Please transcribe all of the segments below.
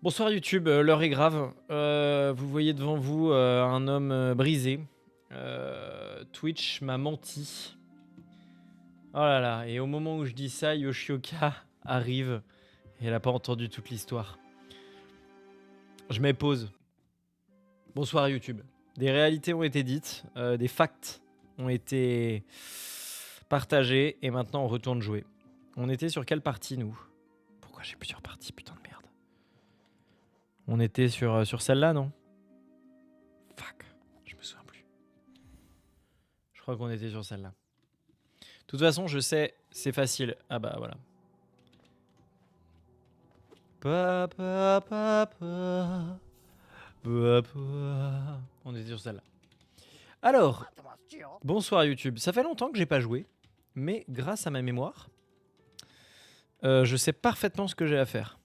Bonsoir YouTube, l'heure est grave. Vous voyez devant vous un homme brisé. Twitch m'a menti. Oh là là, et au moment où je dis ça, Yoshioka arrive et elle n'a pas entendu toute l'histoire. Je mets pause. Bonsoir YouTube. Des réalités ont été dites, des facts ont été partagés et maintenant on retourne jouer. On était sur quelle partie nous? Pourquoi j'ai plusieurs parties, putain de merde. On était sur celle-là, non? Fuck, je me souviens plus. Je crois qu'on était sur celle-là. De toute façon, je sais, c'est facile. Ah bah voilà. On était sur celle-là. Alors, bonsoir YouTube. Ça fait longtemps que j'ai pas joué, mais grâce à ma mémoire, je sais parfaitement ce que j'ai à faire.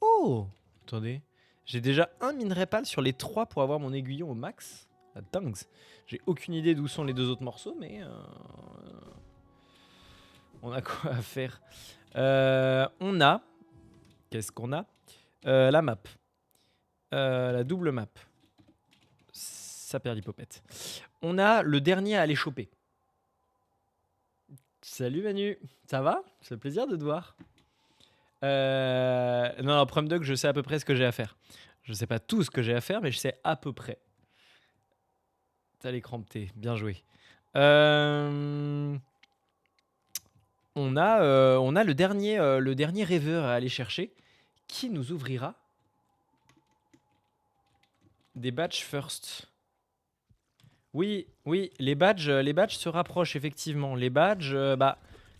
Oh, attendez. J'ai déjà un minerai pâle sur les 3 pour avoir mon aiguillon au max. La dingue. J'ai aucune idée d'où sont les 2 autres morceaux, mais on a quoi à faire. On a... Qu'est-ce qu'on a? La map. La double map. Ça perd l'hypopète. On a le dernier à aller choper. Salut Manu, ça va? Ça fait plaisir de te voir. Non, Prum Dog, je sais à peu près ce que j'ai à faire. Je sais pas tout ce que j'ai à faire, mais je sais à peu près. T'as l'écran T, bien joué. On a le dernier rêveur à aller chercher qui nous ouvrira des badges first. Oui, les badges se rapprochent effectivement. Les badges,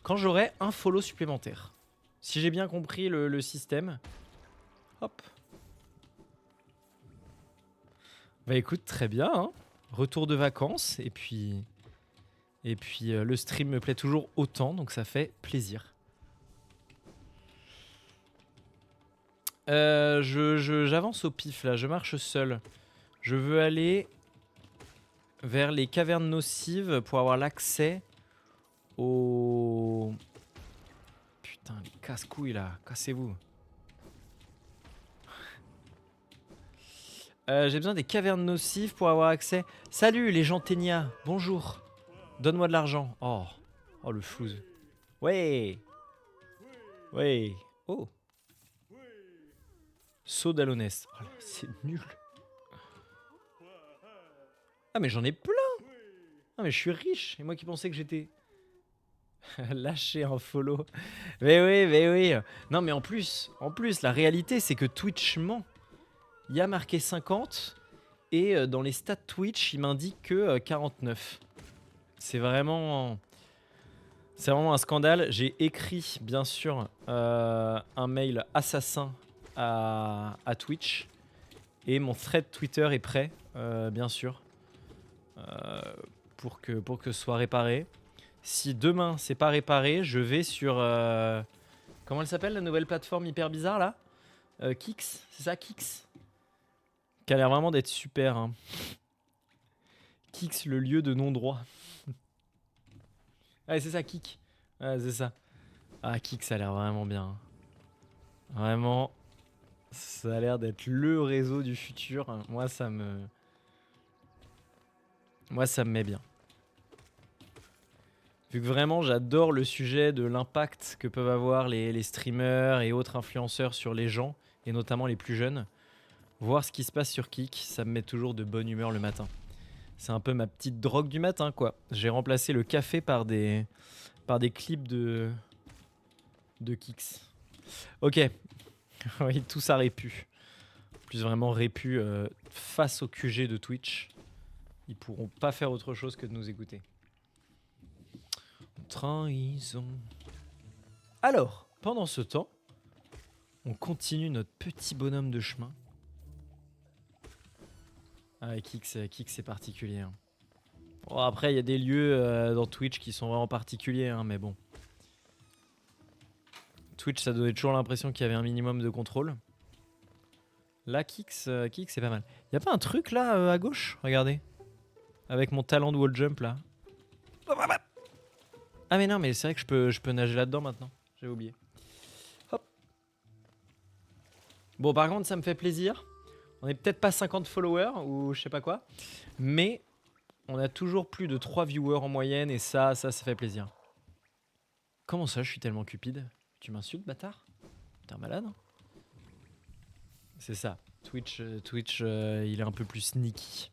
quand j'aurai un follow supplémentaire. Si j'ai bien compris le système. Hop. Bah écoute, très bien. Hein. Retour de vacances. Et puis le stream me plaît toujours autant, donc ça fait plaisir. J'avance au pif là, je marche seul. Je veux aller vers les cavernes nocives pour avoir l'accès au... Putain, les casse-couilles là, cassez-vous. J'ai besoin des cavernes nocives pour avoir accès. Salut les gens Ténia, bonjour. Donne-moi de l'argent. Oh le flouze. Ouais. Oh. Saut d'Alonès. Oh là, c'est nul. Ah mais j'en ai plein. Ah mais je suis riche. Et moi qui pensais que j'étais... Lâcher un follow. Mais oui. Non mais en plus, la réalité c'est que Twitch ment. Il y a marqué 50 et dans les stats Twitch, il m'indique que 49. C'est vraiment un scandale. J'ai écrit bien sûr un mail assassin à Twitch et mon thread Twitter est prêt, bien sûr, pour que ce soit réparé. Si demain c'est pas réparé, je vais sur comment elle s'appelle la nouvelle plateforme hyper bizarre là, Kix, c'est ça, Kix, qui a l'air vraiment d'être super. Hein. Kix, le lieu de non-droit. Ah, c'est ça, Kik. Ouais, c'est ça. Ah, Kik, ça a l'air vraiment bien. Vraiment, ça a l'air d'être le réseau du futur. Moi, ça me met bien. Vu que vraiment, j'adore le sujet de l'impact que peuvent avoir les streamers et autres influenceurs sur les gens, et notamment les plus jeunes. Voir ce qui se passe sur Kik, ça me met toujours de bonne humeur le matin. C'est un peu ma petite drogue du matin, quoi. J'ai remplacé le café par des clips de Kix. Ok. Oui, tout ça répu. Plus vraiment répu face au QG de Twitch. Ils pourront pas faire autre chose que de nous écouter. Trahison. Alors, pendant ce temps, on continue notre petit bonhomme de chemin. Ah, Kix, c'est particulier. Hein. Bon, après, il y a des lieux dans Twitch qui sont vraiment particuliers, hein, mais bon. Twitch, ça donnait toujours l'impression qu'il y avait un minimum de contrôle. Là, Kix, c'est pas mal. Y a pas un truc là à gauche? Regardez. Avec mon talent de wall jump là. Ah mais non, mais c'est vrai que je peux nager là-dedans maintenant. J'avais oublié. Hop. Bon, par contre, ça me fait plaisir. On est peut-être pas 50 followers ou je sais pas quoi. Mais on a toujours plus de 3 viewers en moyenne et ça fait plaisir. Comment ça, je suis tellement cupide? Tu m'insultes, bâtard? T'es un malade? C'est ça. Twitch, il est un peu plus sneaky.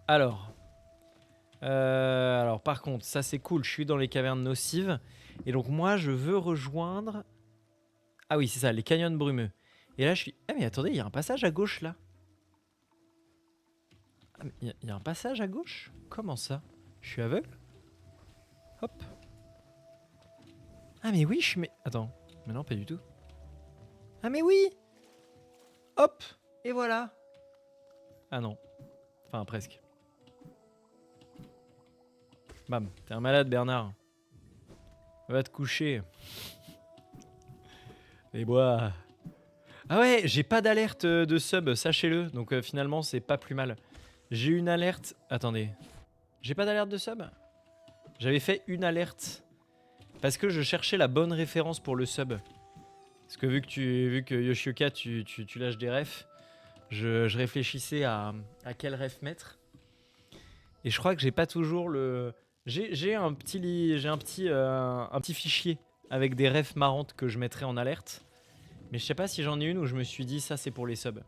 Alors, par contre, ça c'est cool. Je suis dans les cavernes nocives. Et donc moi, je veux rejoindre... Ah oui, c'est ça, les canyons brumeux. Et là, je suis... Ah mais attendez, il y a un passage à gauche, là. Ah, mais il y a un passage à gauche? Comment ça? Je suis aveugle? Hop. Ah mais oui, je suis... Attends. Mais non, pas du tout. Ah mais oui! Hop! Et voilà. Ah non. Enfin, presque. Bam. T'es un malade, Bernard. Va te coucher. Les bois. Ah ouais, j'ai pas d'alerte de sub, sachez-le. Donc finalement, c'est pas plus mal. J'ai une alerte... Attendez. J'ai pas d'alerte de sub? J'avais fait une alerte. Parce que je cherchais la bonne référence pour le sub. Parce que vu que Yoshioka, tu lâches des refs, je réfléchissais à quel ref mettre. Et je crois que j'ai pas toujours le... J'ai un petit fichier avec des refs marrantes que je mettrai en alerte. Mais je sais pas si j'en ai une où je me suis dit ça c'est pour les subs.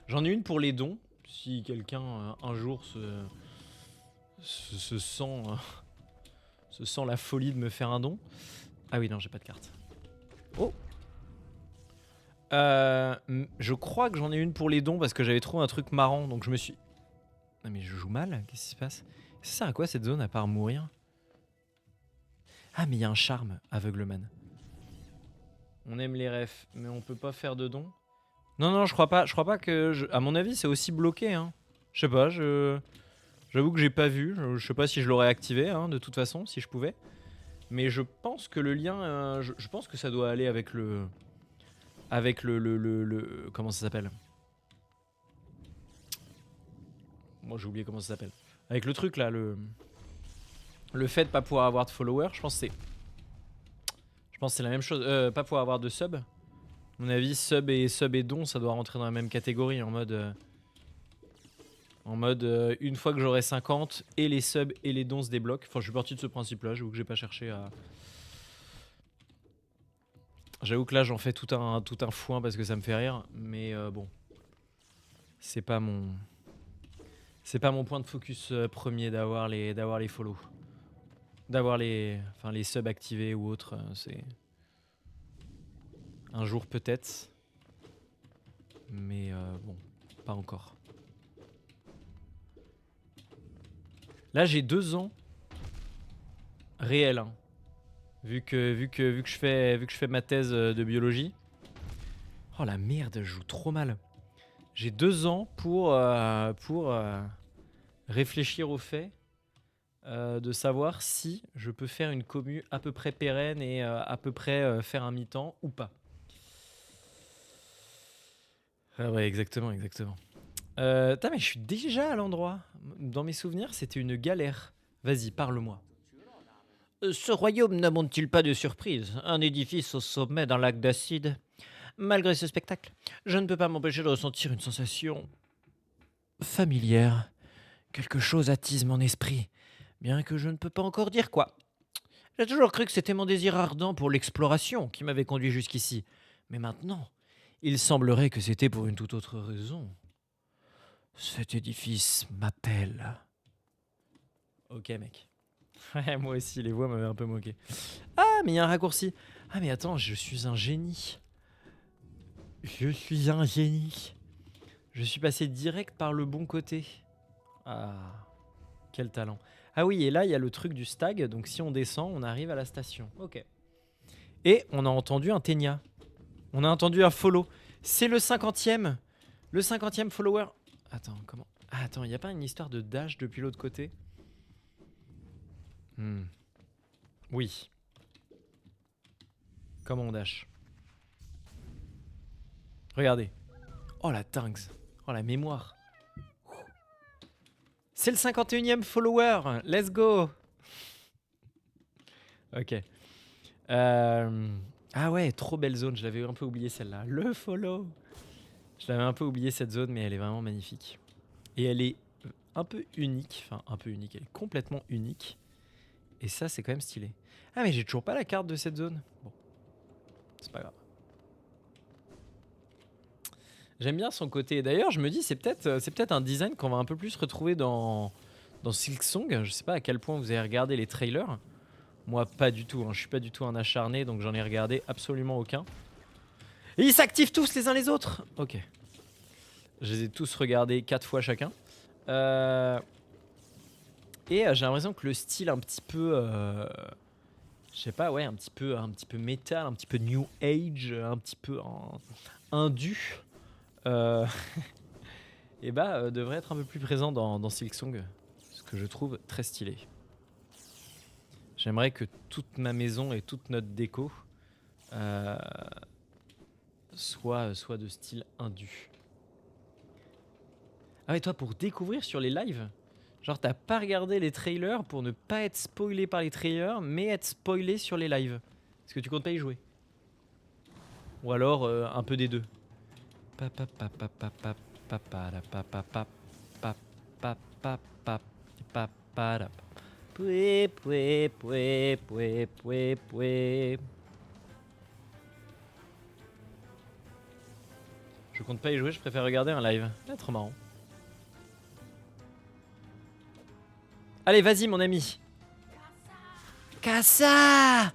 J'en ai une pour les dons. Si quelqu'un un jour se sent la folie de me faire un don. Ah oui non j'ai pas de carte. Oh. Je crois que j'en ai une pour les dons parce que j'avais trouvé un truc marrant donc je me suis... Non mais je joue mal, qu'est-ce qui se passe? Ça sert à quoi cette zone à part mourir? Ah mais il y a un charme, Aveugleman. On aime les refs, mais on peut pas faire de dons. Non non, je crois pas que... À mon avis c'est aussi bloqué hein. Je sais pas, j'avoue que j'ai pas vu, je sais pas si je l'aurais activé hein, de toute façon, si je pouvais. Mais je pense que le lien, je pense que ça doit aller avec le... comment ça s'appelle? Moi j'ai oublié comment ça s'appelle. Avec le truc là, le fait de pas pouvoir avoir de followers, je pense que c'est la même chose. Pas pouvoir avoir de sub. À mon avis, sub et don, ça doit rentrer dans la même catégorie en mode... une fois que j'aurai 50, et les subs et les dons se débloquent. Enfin, je suis parti de ce principe-là, j'avoue que j'ai pas cherché à... J'avoue que là, j'en fais tout un foin parce que ça me fait rire. Mais bon, c'est pas mon point de focus premier d'avoir les follow. D'avoir les subs activés ou autres, c'est... Un jour peut-être. Mais bon, pas encore. Là, j'ai 2 ans réels, hein. Vu que je fais ma thèse de biologie. Oh la merde, je joue trop mal. J'ai 2 ans pour réfléchir au fait de savoir si je peux faire une commu à peu près pérenne et à peu près faire un mi-temps ou pas. Ah ouais, exactement. Mais je suis déjà à l'endroit. Dans mes souvenirs, c'était une galère. Vas-y, parle-moi. Ce royaume n'abonde-t-il pas de surprises? Un édifice au sommet d'un lac d'acide. Malgré ce spectacle, je ne peux pas m'empêcher de ressentir une sensation familière. Quelque chose attise mon esprit, bien que je ne peux pas encore dire quoi. J'ai toujours cru que c'était mon désir ardent pour l'exploration qui m'avait conduit jusqu'ici. Mais maintenant, il semblerait que c'était pour une toute autre raison. Cet édifice m'appelle. Ok, mec. Ouais, moi aussi, les voix m'avaient un peu moqué. Ah, mais il y a un raccourci. Ah, mais attends, je suis un génie. Je suis un génie. Je suis passé direct par le bon côté. Ah, quel talent. Ah oui, et là, il y a le truc du stag. Donc si on descend, on arrive à la station. Ok. Et on a entendu un Ténia. On a entendu un follow. C'est le 50e. Le 50e follower. Attends, comment... Ah, attends, il n'y a pas une histoire de dash depuis l'autre côté? Oui. Comment on dash? Regardez. Oh la dingue. Oh la mémoire. C'est le 51e follower. Let's go. Ok. Ah ouais, trop belle zone. Je l'avais un peu oublié celle-là. Le follow. Je l'avais un peu oublié cette zone, mais elle est vraiment magnifique. Et elle est un peu unique. Enfin, un peu unique. Elle est complètement unique. Et ça, c'est quand même stylé. Ah, mais j'ai toujours pas la carte de cette zone. Bon, c'est pas grave. J'aime bien son côté. D'ailleurs, je me dis, c'est peut-être un design qu'on va un peu plus retrouver dans Silksong. Je sais pas à quel point vous avez regardé les trailers. Moi, pas du tout. Hein. Je suis pas du tout un acharné, donc j'en ai regardé absolument aucun. Et ils s'activent tous les uns les autres. Ok. Je les ai tous regardés 4 fois chacun. Et j'ai l'impression que le style un petit peu... je sais pas, ouais, un petit peu métal, un petit peu new age, un petit peu indu. Et bah, devrait être un peu plus présent dans Silksong. Ce que je trouve très stylé. J'aimerais que toute ma maison et toute notre déco soit de style indu. Ah ouais, toi, pour découvrir sur les lives, genre t'as pas regardé les trailers pour ne pas être spoilé par les trailers, mais être spoilé sur les lives. Est-ce que tu comptes pas y jouer? Ou alors un peu des deux. Je compte pas y jouer, je préfère regarder un live. Ah, trop marrant. Allez, vas-y, mon ami. Kassa!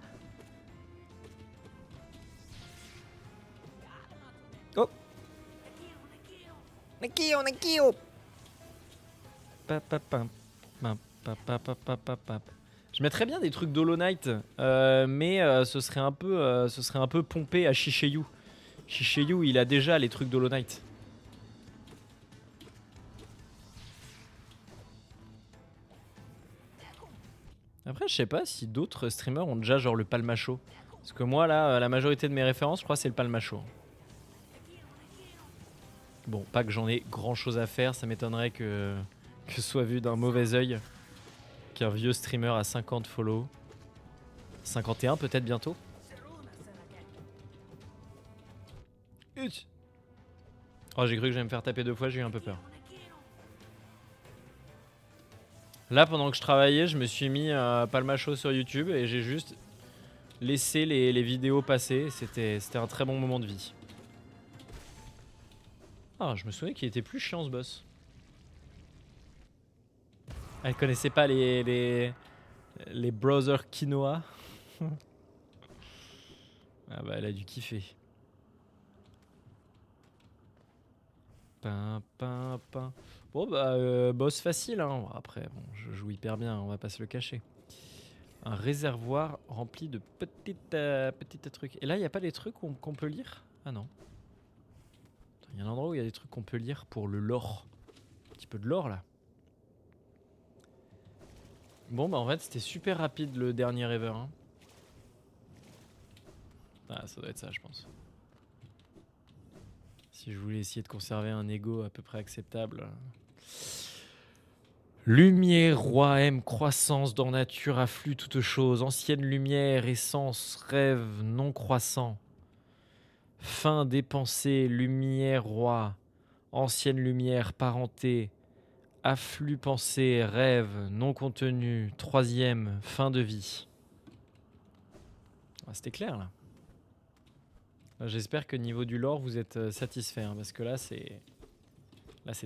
Oh! Nekio, Nekio! Je mettrais bien des trucs d'Hollow Knight, mais ce serait un peu pompé à Shiseiyu. Shiseiyu, il a déjà les trucs d'Hollow Knight. Après, je sais pas si d'autres streamers ont déjà genre le Palmacho. Parce que moi, là, la majorité de mes références, je crois, c'est le Palmacho. Bon, pas que j'en ai grand chose à faire, ça m'étonnerait que ce soit vu d'un mauvais oeil qu'un vieux streamer à 50 follow. 51 peut-être bientôt. Oh, j'ai cru que j'allais me faire taper 2 fois, j'ai eu un peu peur. Là, pendant que je travaillais, je me suis mis Palmacho sur YouTube et j'ai juste laissé les vidéos passer. C'était un très bon moment de vie. Ah, je me souviens qu'il était plus chiant ce boss. Elle connaissait pas les browsers quinoa. Ah bah elle a dû kiffer. Bon bah boss facile hein. Après bon je joue hyper bien, on va pas se le cacher. Un réservoir rempli de petites trucs. Et là il y a pas des trucs qu'on peut lire? Ah non. Il y a un endroit où il y a des trucs qu'on peut lire pour le lore. Un petit peu de lore là. Bon bah en fait c'était super rapide le dernier ever. Hein. Ah ça doit être ça je pense. Si je voulais essayer de conserver un ego à peu près acceptable. Lumière, roi, M, croissance, dans nature, afflux, toute chose. Ancienne lumière, essence, rêve, non croissant. Fin dépensée, lumière, roi. Ancienne lumière, parenté. Afflux pensée, rêve, non contenu. Troisième, fin de vie. Ah, c'était clair là. J'espère que niveau du lore vous êtes satisfait hein, parce que là c'est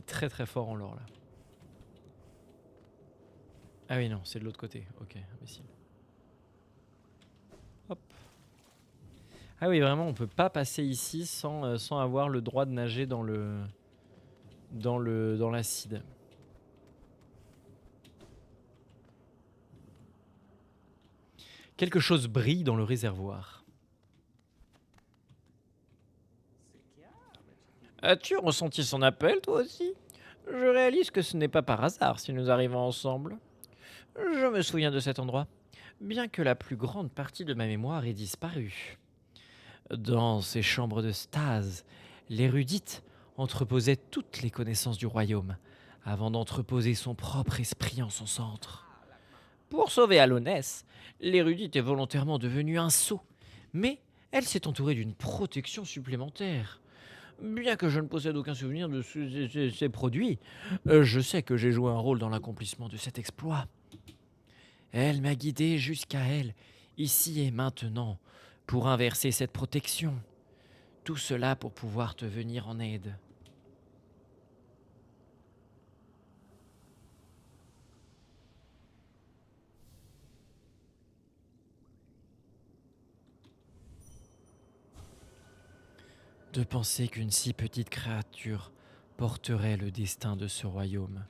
très très fort en lore là. Ah oui non c'est de l'autre côté. Ok imbécile. Hop. Ah oui vraiment on peut pas passer ici sans avoir le droit de nager dans l'acide. Quelque chose brille dans le réservoir. As-tu ressenti son appel, toi aussi? Je réalise que ce n'est pas par hasard si nous arrivons ensemble. Je me souviens de cet endroit, bien que la plus grande partie de ma mémoire ait disparu. Dans ces chambres de stase, l'érudite entreposait toutes les connaissances du royaume, avant d'entreposer son propre esprit en son centre. Pour sauver Alonès, l'érudite est volontairement devenue un sot, mais elle s'est entourée d'une protection supplémentaire. Bien que je ne possède aucun souvenir de ces produits, je sais que j'ai joué un rôle dans l'accomplissement de cet exploit. Elle m'a guidé jusqu'à elle, ici et maintenant, pour inverser cette protection. Tout cela pour pouvoir te venir en aide. De penser qu'une si petite créature porterait le destin de ce royaume.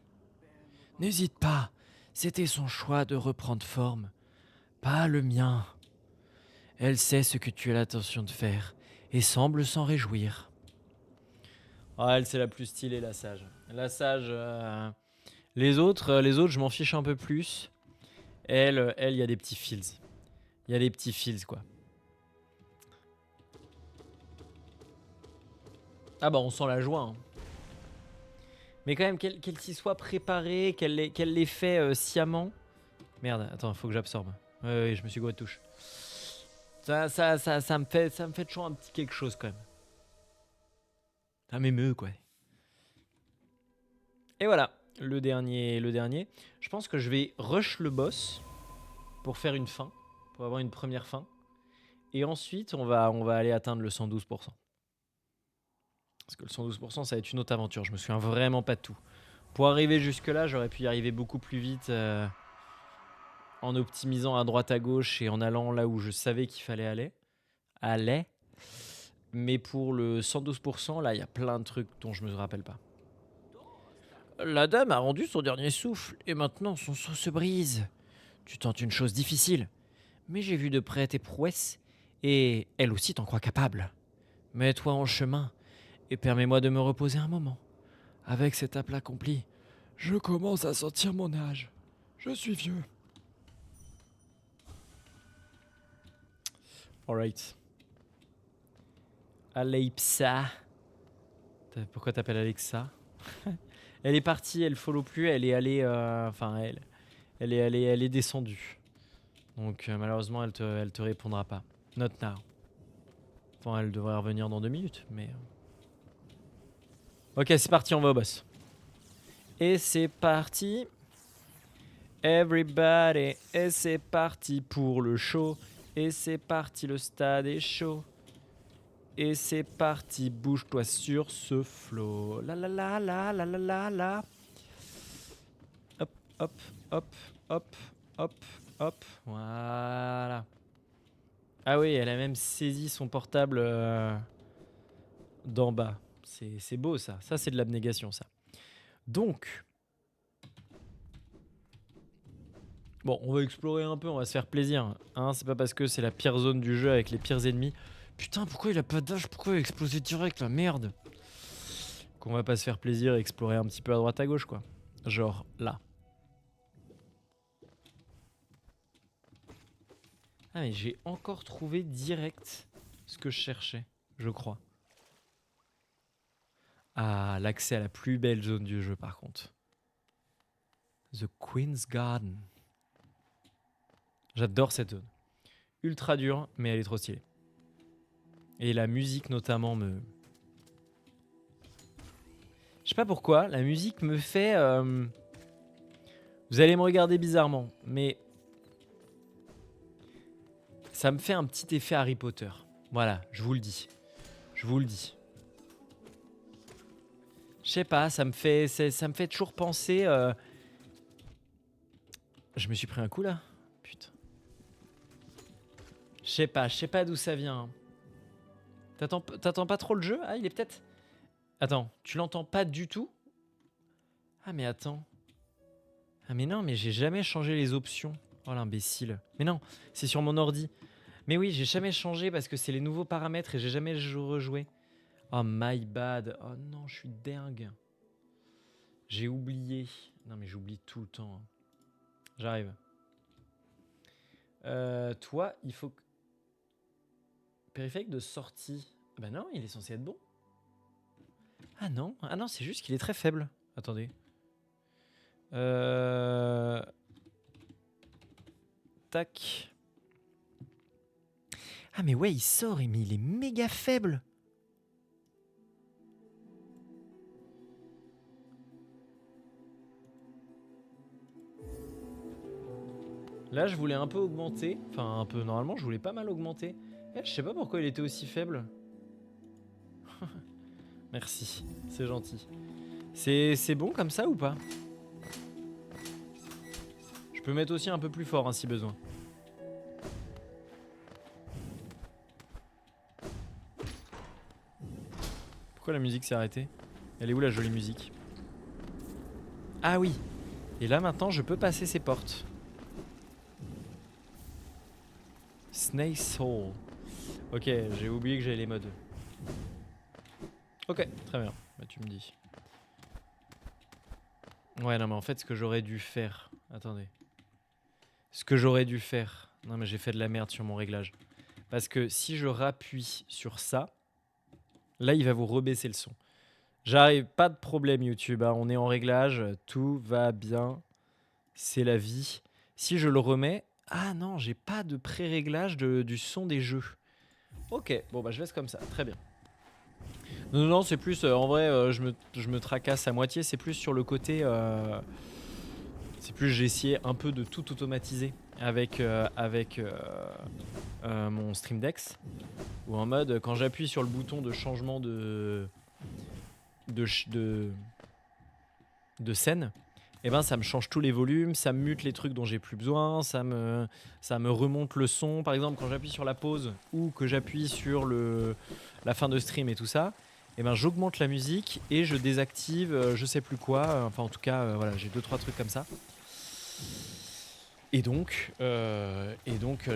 N'hésite pas, c'était son choix de reprendre forme, pas le mien. Elle sait ce que tu as l'intention de faire et semble s'en réjouir. Ah, elle, c'est la plus stylée, la sage. La sage, les autres, je m'en fiche un peu plus. Elle, il y a des petits feels. Il y a des petits feels, quoi. Ah bah, on sent la joie, hein. Mais quand même, qu'elle s'y soit préparée, qu'elle l'ait fait sciemment. Merde, attends, faut que j'absorbe. Ouais, je me suis gouré de touche. Ça me fait toujours un petit quelque chose, quand même. Ça m'émeut, quoi. Et voilà, le dernier. Je pense que je vais rush le boss pour faire une fin, pour avoir une première fin. Et ensuite, on va aller atteindre le 112%. Parce que le 112%, ça va être une autre aventure. Je me souviens vraiment pas de tout. Pour arriver jusque-là, j'aurais pu y arriver beaucoup plus vite en optimisant à droite à gauche et en allant là où je savais qu'il fallait aller. Mais pour le 112%, là, il y a plein de trucs dont je me rappelle pas. La dame a rendu son dernier souffle et maintenant son seau se brise. Tu tentes une chose difficile, mais j'ai vu de près tes prouesses et elle aussi t'en croit capable. Mets-toi en chemin et permets-moi de me reposer un moment. Avec cet aplat accompli, je commence à sentir mon âge. Je suis vieux. Alright. Alexa. Pourquoi t'appelles Alexa? Elle est partie, elle follow plus, elle est allée. Enfin, elle est descendue. Donc malheureusement, elle te répondra pas. Not now. Enfin, elle devrait revenir dans 2 minutes, mais. Ok, c'est parti, on va au boss. Et c'est parti. Everybody, et c'est parti pour le show. Et c'est parti, le stade est chaud. Et c'est parti, bouge-toi sur ce flow. La la la la la la la la. Hop, hop, hop, hop, hop, hop. Voilà. Ah oui, elle a même saisi son portable d'en bas. C'est beau ça. Ça, c'est de l'abnégation, ça. Donc. Bon, on va explorer un peu, on va se faire plaisir. Hein, c'est pas parce que c'est la pire zone du jeu avec les pires ennemis. Putain, pourquoi il a pas d'âge? Pourquoi il a explosé direct, la merde? Qu'on va pas se faire plaisir et explorer un petit peu à droite à gauche, quoi. Genre là. Ah, mais j'ai encore trouvé direct ce que je cherchais, je crois. Ah, l'accès à la plus belle zone du jeu, par contre. The Queen's Garden. J'adore cette zone. Ultra dure, mais elle est trop stylée. Et la musique, notamment, me... Je sais pas pourquoi, la musique me fait... Vous allez me regarder bizarrement, mais... Ça me fait un petit effet Harry Potter. Voilà, je vous le dis. Je vous le dis. Je sais pas, ça me fait toujours penser... Je me suis pris un coup, là? Putain. Je sais pas d'où ça vient. T'attends pas trop le jeu? Ah, il est peut-être... Attends, tu l'entends pas du tout? Ah, mais attends. Ah, mais non, mais j'ai jamais changé les options. Oh, l'imbécile. Mais non, c'est sur mon ordi. Mais oui, j'ai jamais changé parce que c'est les nouveaux paramètres et j'ai jamais rejoué. Oh, my bad. Oh non, je suis dingue. J'ai oublié. Non, mais j'oublie tout le temps. J'arrive. Toi, il faut... Périphérique de sortie. Bah non, il est censé être bon. Ah non, c'est juste qu'il est très faible. Attendez. tac. Ah mais ouais, il sort, mais il est méga faible. Là, je voulais un peu augmenter. Enfin, un peu, normalement, je voulais pas mal augmenter. Je sais pas pourquoi il était aussi faible. Merci, c'est gentil. C'est bon comme ça ou pas? Je peux mettre aussi un peu plus fort hein, si besoin. Pourquoi la musique s'est arrêtée? Elle est où la jolie musique? Ah oui. Et là maintenant je peux passer ces portes. Snake Soul. Ok, j'ai oublié que j'avais les modes. Ok, très bien. Bah tu me dis. Ouais non mais en fait ce que j'aurais dû faire... Attendez. Ce que j'aurais dû faire... Non mais j'ai fait de la merde sur mon réglage. Parce que si je rappuie sur ça, là il va vous rebaisser le son. J'arrive, pas de problème YouTube, hein, on est en réglage, tout va bien, c'est la vie. Si je le remets, ah non, j'ai pas de pré-réglage du son des jeux. Ok, bon bah je laisse comme ça, très bien. Non, non, c'est plus, en vrai, je me tracasse à moitié, c'est plus sur le côté, c'est plus j'ai essayé un peu de tout automatiser avec, mon Stream Deck, ou en mode, quand j'appuie sur le bouton de changement de scène, et ben ça me change tous les volumes, ça me mute les trucs dont j'ai plus besoin, ça me remonte le son. Par exemple, quand j'appuie sur la pause ou que j'appuie sur la fin de stream et tout ça, et ben j'augmente la musique et je désactive je sais plus quoi. Enfin en tout cas voilà, j'ai 2-3 trucs comme ça. Et donc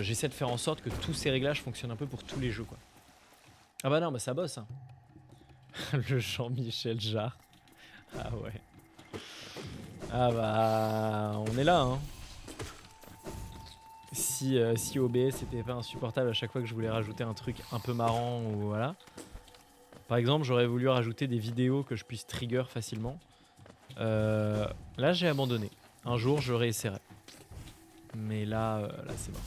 j'essaie de faire en sorte que tous ces réglages fonctionnent un peu pour tous les jeux quoi. Ah bah non, bah ça bosse hein. Le Jean-Michel Jarre. Ah ouais. Ah bah on est là hein. Si OBS était pas insupportable à chaque fois que je voulais rajouter un truc un peu marrant ou voilà. Par exemple j'aurais voulu rajouter des vidéos que je puisse trigger facilement. Là j'ai abandonné. Un jour je réessayerai. Mais là, là c'est mort.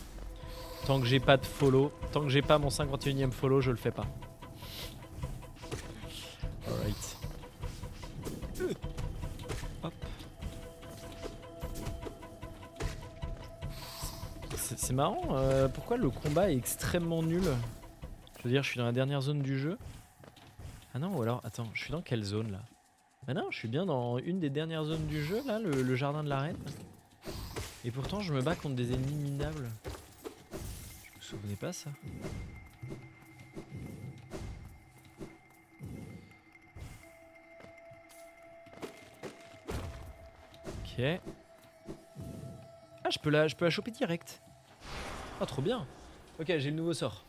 Tant que j'ai pas de follow, tant que j'ai pas mon 51ème follow, je le fais pas. Alright. Hop. C'est marrant, pourquoi le combat est extrêmement nul? Je veux dire, je suis dans la dernière zone du jeu. Ah non, ou alors, attends, je suis dans quelle zone là? Ah non, je suis bien dans une des dernières zones du jeu là, le jardin de la reine. Et pourtant, je me bats contre des ennemis minables. Je me souvenais pas ça. Ok. Ah, je peux la choper direct. Ah, trop bien. Ok, j'ai le nouveau sort.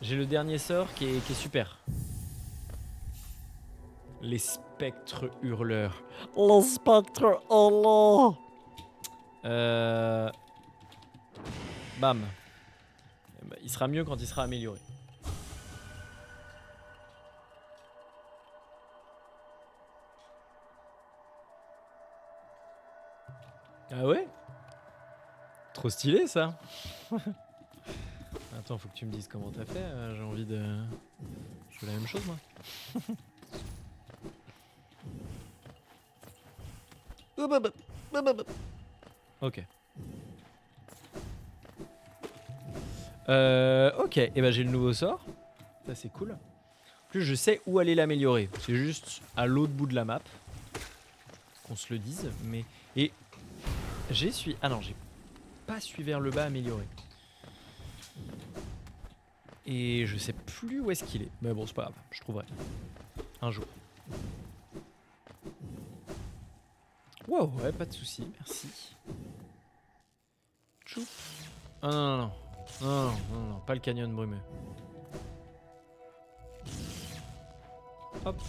J'ai le dernier sort qui est super. Les spectres hurleurs. Les spectres hurleurs. Bam. Bah, il sera mieux quand il sera amélioré. Ah ouais? Trop stylé ça. Attends, faut que tu me dises comment t'as fait. J'ai envie de... Je veux la même chose moi. Ok. Ok, et ben j'ai le nouveau sort. Ça c'est cool. En plus je sais où aller l'améliorer. C'est juste à l'autre bout de la map. Qu'on se le dise. Mais... Et... J'ai suivi... Ah non, j'ai pas suivi vers le bas amélioré. Et je sais plus où est-ce qu'il est. Mais bon, c'est pas grave, je trouverai. Un jour. Wow, ouais, pas de soucis, merci. Tchou. Ah non, non, non. Non, non, non, non, pas le canyon brumeux. Hop.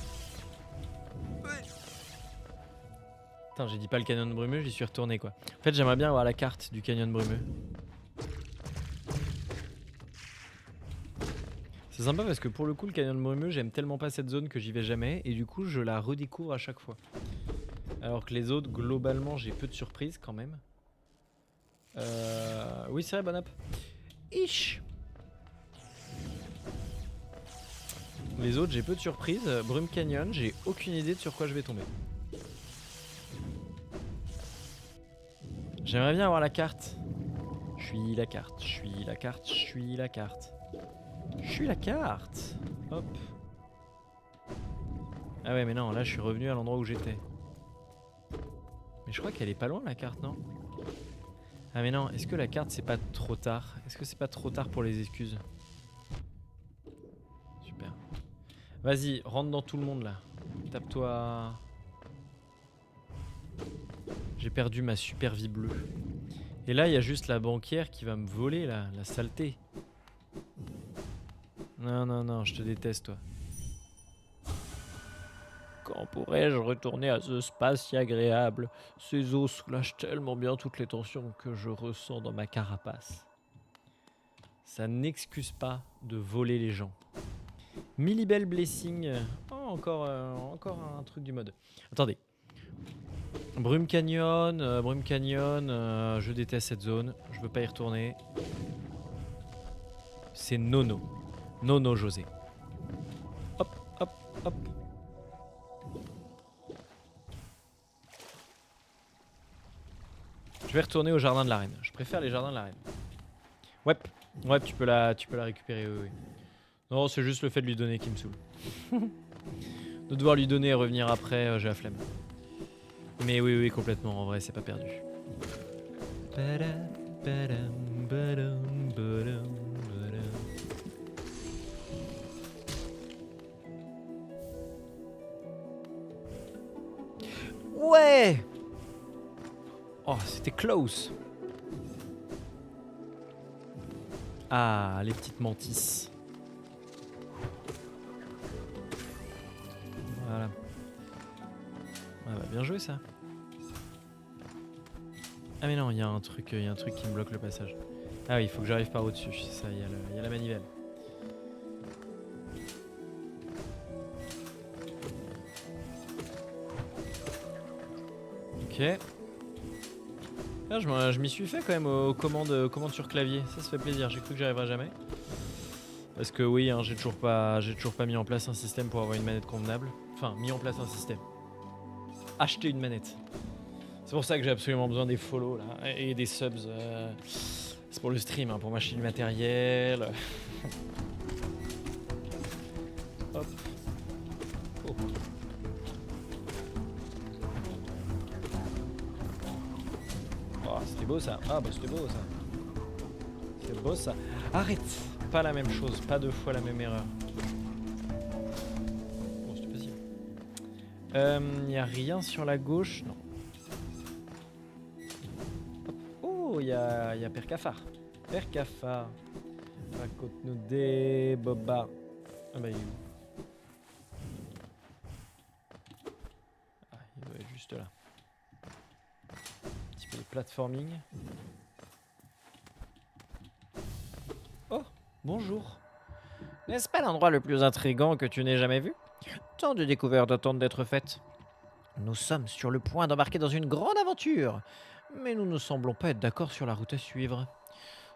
Putain, j'ai dit pas le canyon brumeux, j'y suis retourné quoi. En fait, j'aimerais bien avoir la carte du canyon brumeux. C'est sympa parce que pour le coup, le canyon brumeux, j'aime tellement pas cette zone que j'y vais jamais. Et du coup, je la redécouvre à chaque fois. Alors que les autres, globalement, j'ai peu de surprises quand même. Oui, c'est vrai, bonne app. Ish. Les autres, j'ai peu de surprises. Brume Canyon, j'ai aucune idée de sur quoi je vais tomber. J'aimerais bien avoir la carte. Je suis la carte, je suis la carte, je suis la carte. Je suis la carte. Hop. Ah ouais, mais non, là je suis revenu à l'endroit où j'étais. Mais je crois qu'elle est pas loin la carte, non? Ah mais non, est-ce que la carte c'est pas trop tard? Est-ce que c'est pas trop tard pour les excuses? Super. Vas-y, rentre dans tout le monde là. Tape-toi. J'ai perdu ma super vie bleue. Et là, il y a juste la banquière qui va me voler là, la saleté. Non, non, non, je te déteste toi. Quand pourrais-je retourner à ce space si agréable? Ces eaux soulagent tellement bien toutes les tensions que je ressens dans ma carapace. Ça n'excuse pas de voler les gens. Millibel Blessing. Oh, encore un truc du mode. Attendez. Brume Canyon, je déteste cette zone. Je veux pas y retourner. C'est Nono. Nono José. Hop, hop, hop. Je vais retourner au jardin de la reine. Je préfère les jardins de la reine. Ouais, ouais, tu peux la récupérer, oui, oui. Non, c'est juste le fait de lui donner qui me saoule. De devoir lui donner et revenir après, j'ai la flemme. Mais oui, oui, complètement, en vrai, c'est pas perdu. Ouais! Oh, c'était close. Ah, les petites mantis. Voilà. Ah bah, bien joué ça. Ah mais non, il y a un truc qui me bloque le passage. Ah oui, il faut que j'arrive par au-dessus, c'est ça, il y a la manivelle. Ok. Ah, je m'y suis fait quand même aux commandes sur clavier, ça fait plaisir, j'ai cru que j'y arriverais jamais. Parce que oui, hein, j'ai toujours pas mis en place un système pour avoir une manette convenable. Enfin, mis en place un système. Acheter une manette. C'est pour ça que j'ai absolument besoin des follow là, et des subs. C'est pour le stream, hein, pour m'acheter du matériel. Hop. Oh. Oh, c'était beau ça. Ah bah c'était beau ça. C'est beau ça. Arrête. Pas la même chose, pas deux fois la même erreur. Oh, c'était facile. Y a rien sur la gauche, non. Oh, y a Père Cafard. Père Cafard. Raconte-nous des bobards. Ah bah il est où? Ah, il doit être juste là. Un petit peu de platforming. Oh, bonjour. N'est-ce pas l'endroit le plus intrigant que tu n'aies jamais vu? Tant de découvertes attendent d'être faites. Nous sommes sur le point d'embarquer dans une grande aventure, mais nous ne semblons pas être d'accord sur la route à suivre.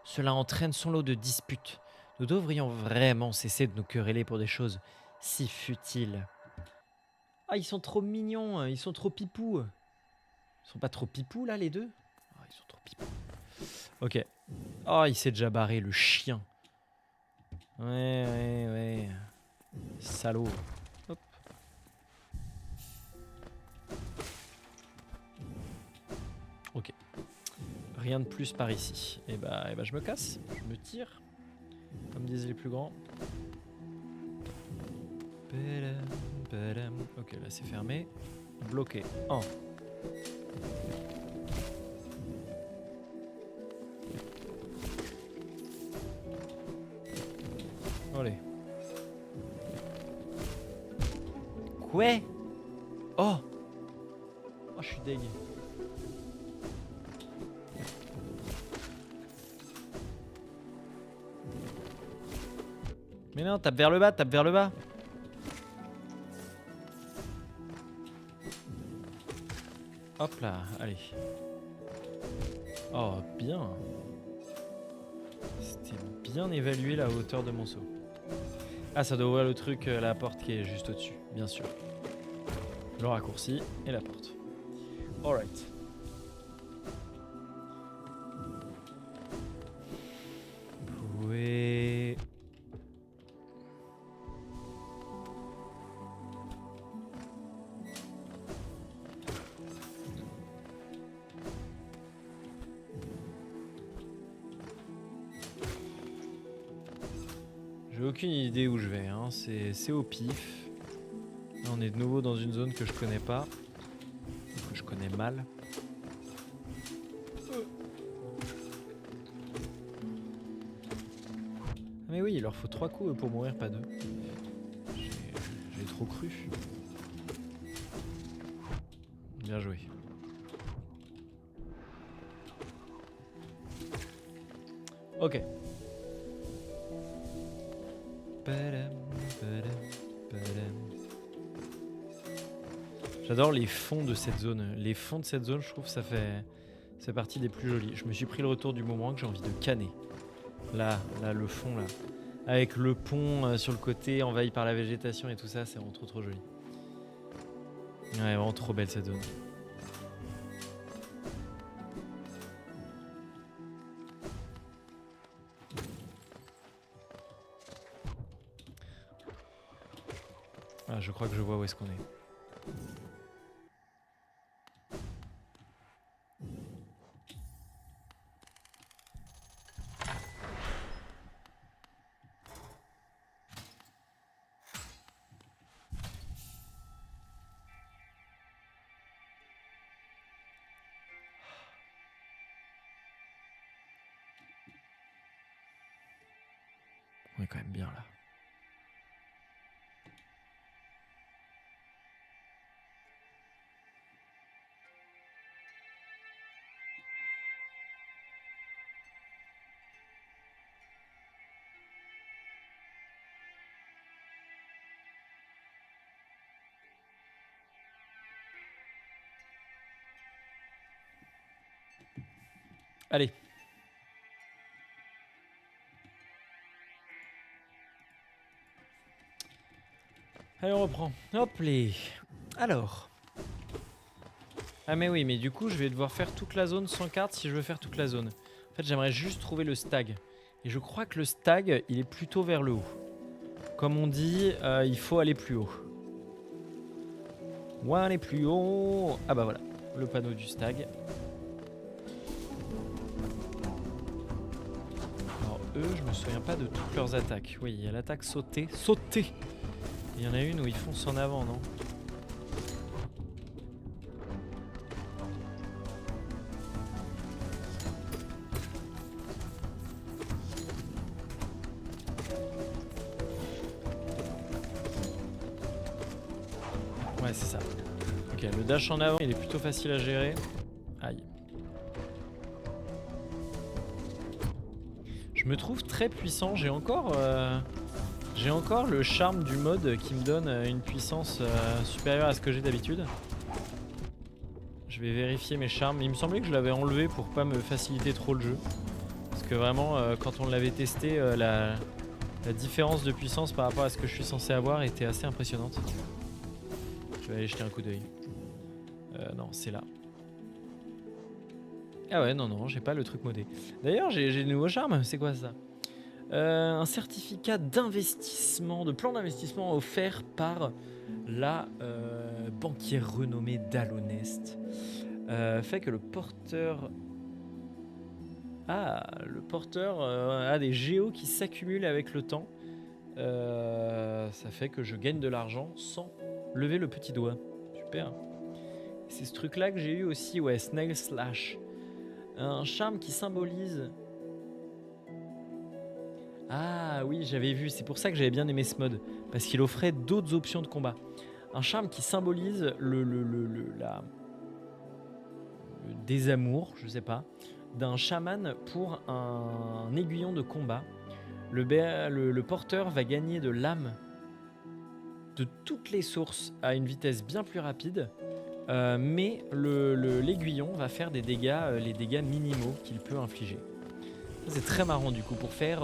Cela entraîne son lot de disputes. Nous devrions vraiment cesser de nous quereller pour des choses si futiles. Ah, ils sont trop mignons, ils sont trop pipous. Ils sont pas trop pipous là, les deux? Ah, ils sont trop pipous. Ok. Oh, il s'est déjà barré, le chien. Ouais. Salaud. Hop. Ok. Rien de plus par ici. Et bah, je me casse. Je me tire. Comme disaient les plus grands. Ok, là c'est fermé. Bloqué. 1. Allez. Quoi? Oh! Oh, je suis deg. Mais non, tape vers le bas, tape vers le bas. Hop là, allez. Oh, bien. C'était bien évalué la hauteur de mon saut. Ah, ça doit ouvrir le truc, la porte qui est juste au-dessus, bien sûr. Le raccourci et la porte. Alright. Oui. J'ai aucune idée où je vais, hein. C'est au pif. Là, on est de nouveau dans une zone que je connais pas, que je connais mal. Mais oui, il leur faut 3 coups pour mourir, pas 2. J'ai trop cru. Bien joué. Ok. J'adore les fonds de cette zone. Les fonds de cette zone, je trouve que ça fait partie des plus jolis. Je me suis pris le retour du moment que j'ai envie de canner. Là, le fond, là. Avec le pont sur le côté, envahi par la végétation et tout ça, c'est vraiment trop joli. Ouais, vraiment trop belle cette zone. Ah, je crois que je vois où est-ce qu'on est. On est quand même bien là. Allez. Allez, on reprend. Hop les. Alors. Ah mais oui, mais du coup, je vais devoir faire toute la zone sans carte si je veux faire toute la zone. En fait, j'aimerais juste trouver le stag. Et je crois que le stag, il est plutôt vers le haut. Comme on dit, il faut aller plus haut. Ouais, aller plus haut. Ah bah voilà, le panneau du stag. Alors eux, je me souviens pas de toutes leurs attaques. Oui, il y a l'attaque sauter. Sauter. Il y en a une où ils foncent en avant, non? Ouais, c'est ça. Ok, le dash en avant, il est plutôt facile à gérer. Aïe. Je me trouve très puissant. J'ai encore le charme du mode qui me donne une puissance supérieure à ce que j'ai d'habitude. Je vais vérifier mes charmes. Il me semblait que je l'avais enlevé pour pas me faciliter trop le jeu. Parce que vraiment, quand on l'avait testé, la différence de puissance par rapport à ce que je suis censé avoir était assez impressionnante. Je vais aller jeter un coup d'œil. Non, c'est là. Ah ouais, non, j'ai pas le truc modé. D'ailleurs, j'ai de nouveaux charmes. C'est quoi ça? Un certificat d'investissement, de plan d'investissement offert par la banquière renommée d'Alonest. Fait que le porteur... Ah, le porteur a des géos qui s'accumulent avec le temps. Ça fait que je gagne de l'argent sans lever le petit doigt. Super. C'est ce truc là que j'ai eu aussi, ouais, Snail Slash. Un charme qui symbolise... Ah oui, j'avais vu, c'est pour ça que j'avais bien aimé ce mode. Parce qu'il offrait d'autres options de combat. Un charme qui symbolise le désamour, je sais pas, d'un chaman pour un aiguillon de combat. Le porteur va gagner de l'âme de toutes les sources à une vitesse bien plus rapide. Mais l'aiguillon va faire des dégâts, les dégâts minimaux qu'il peut infliger. Ça, c'est très marrant du coup pour faire...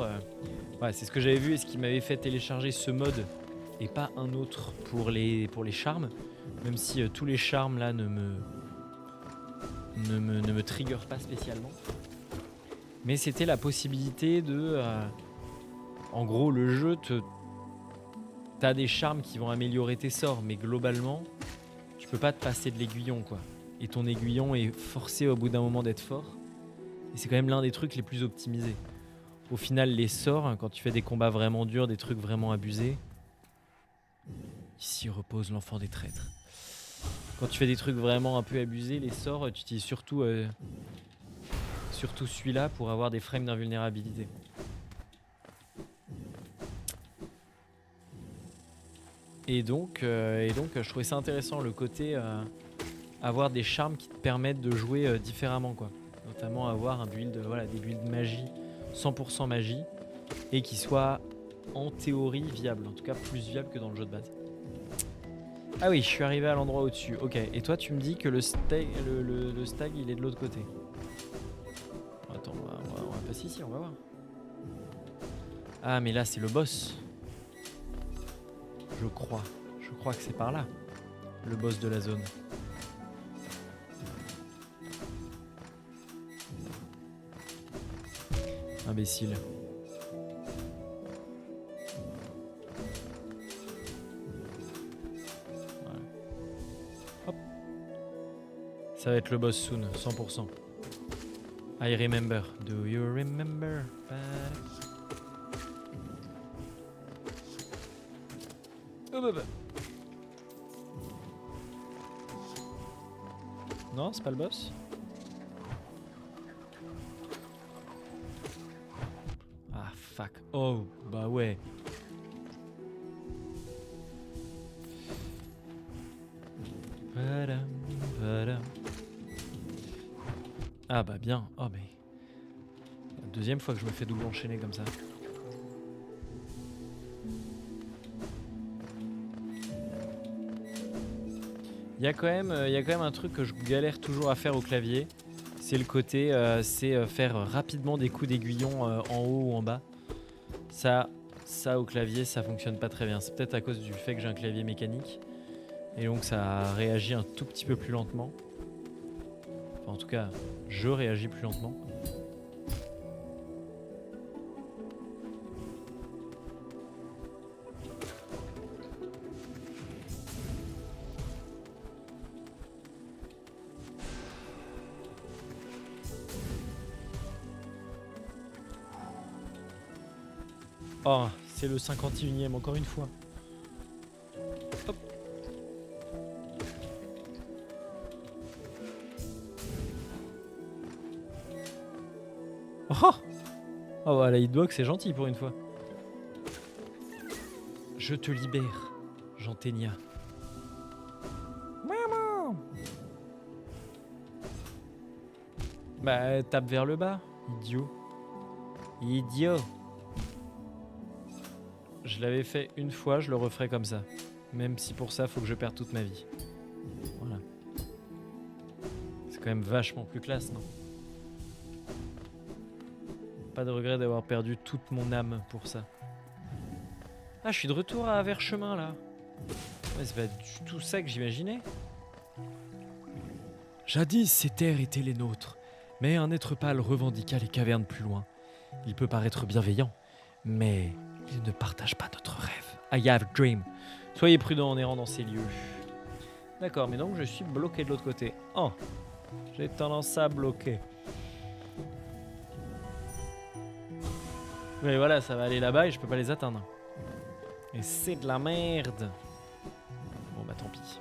ouais, c'est ce que j'avais vu et ce qui m'avait fait télécharger ce mode et pas un autre pour les charmes. Même si tous les charmes là ne me triggerent pas spécialement. Mais c'était la possibilité de... en gros, le jeu t'as des charmes qui vont améliorer tes sorts, mais globalement, tu peux pas te passer de l'aiguillon, quoi. Et ton aiguillon est forcé au bout d'un moment d'être fort. Et c'est quand même l'un des trucs les plus optimisés. Au final, les sorts, quand tu fais des combats vraiment durs, des trucs vraiment abusés, ici repose l'enfant des traîtres. Quand tu fais des trucs vraiment un peu abusés, les sorts, tu utilises surtout celui-là pour avoir des frames d'invulnérabilité. Et donc, je trouvais ça intéressant, le côté avoir des charmes qui te permettent de jouer différemment, quoi. Notamment avoir un build, des builds magie, 100% magie, et qui soit en théorie viable, en tout cas plus viable que dans le jeu de base. Ah oui, je suis arrivé à l'endroit au-dessus. Ok, et toi tu me dis que le stag il est de l'autre côté. Attends, on va passer ici, on va voir. Ah mais là c'est le boss. Je crois que c'est par là, le boss de la zone. Imbécile. Voilà. Hop. Ça va être le boss soon, 100%. I remember. Do you remember? Non, c'est pas le boss. Ah fuck. Oh, bah ouais. Ah bah bien. Oh mais... La deuxième fois que je me fais double enchaîner comme ça. Il y a quand même un truc que je galère toujours à faire au clavier. C'est le côté, faire rapidement des coups d'aiguillon en haut ou en bas. Ça au clavier, ça fonctionne pas très bien. C'est peut-être à cause du fait que j'ai un clavier mécanique. Et donc ça réagit un tout petit peu plus lentement. Enfin, en tout cas, je réagis plus lentement. Oh, c'est le 51e encore une fois. Hop. Oh, oh bah, la hitbox c'est gentil pour une fois. Je te libère, Gentenia. Maman. Bah tape vers le bas, idiot. Idiot. Je l'avais fait une fois, je le referai comme ça. Même si pour ça, faut que je perde toute ma vie. Voilà. C'est quand même vachement plus classe, non? Pas de regret d'avoir perdu toute mon âme pour ça. Ah, je suis de retour à Verchemin, là. Ouais, c'est pas du tout ça que j'imaginais. Jadis, ces terres étaient les nôtres. Mais un être pâle revendiqua les cavernes plus loin. Il peut paraître bienveillant, mais il ne partage pas notre rêve. I have a dream. Soyez prudents en errant dans ces lieux. D'accord, mais donc je suis bloqué de l'autre côté. Oh, j'ai tendance à bloquer. Mais voilà, ça va aller là-bas et je peux pas les atteindre. Et c'est de la merde. Bon bah tant pis.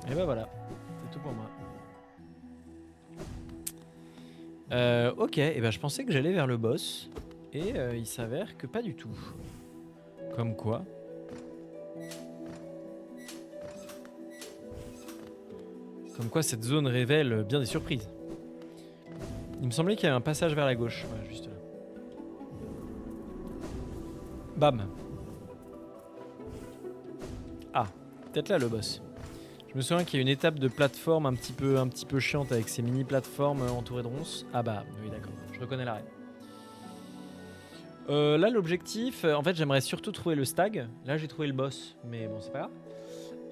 Et bah voilà, c'est tout pour moi. Ok, et ben je pensais que j'allais vers le boss. Et il s'avère que pas du tout. Comme quoi. Comme quoi cette zone révèle bien des surprises. Il me semblait qu'il y avait un passage vers la gauche. Ouais, juste là. Bam. Ah, peut-être là le boss. Je me souviens qu'il y a une étape de plateforme un petit peu chiante avec ces mini plateformes entourées de ronces. Ah bah oui d'accord, je reconnais l'arrêt. Là l'objectif, en fait j'aimerais surtout trouver le stag. Là j'ai trouvé le boss, mais bon c'est pas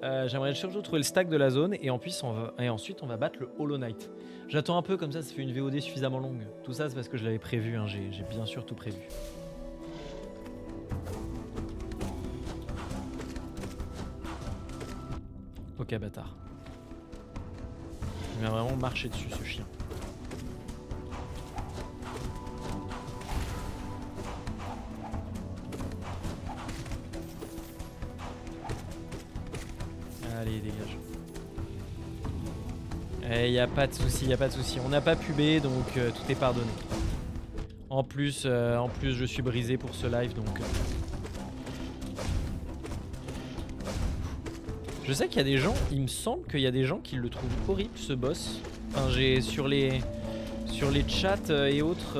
grave. J'aimerais surtout trouver le stag de la zone et, ensuite on va battre le Hollow Knight. J'attends un peu comme ça fait une VOD suffisamment longue. Tout ça c'est parce que je l'avais prévu, hein. J'ai bien sûr tout prévu. Ok bâtard. Il m'a vraiment marché dessus ce chien. Allez dégage. Eh y a pas de souci, y a pas de souci. On n'a pas pubé donc tout est pardonné. En plus je suis brisé pour ce live donc. Je sais qu'il y a des gens, il me semble qu'il y a des gens qui le trouvent horrible ce boss. Enfin, j'ai sur les chats et autres,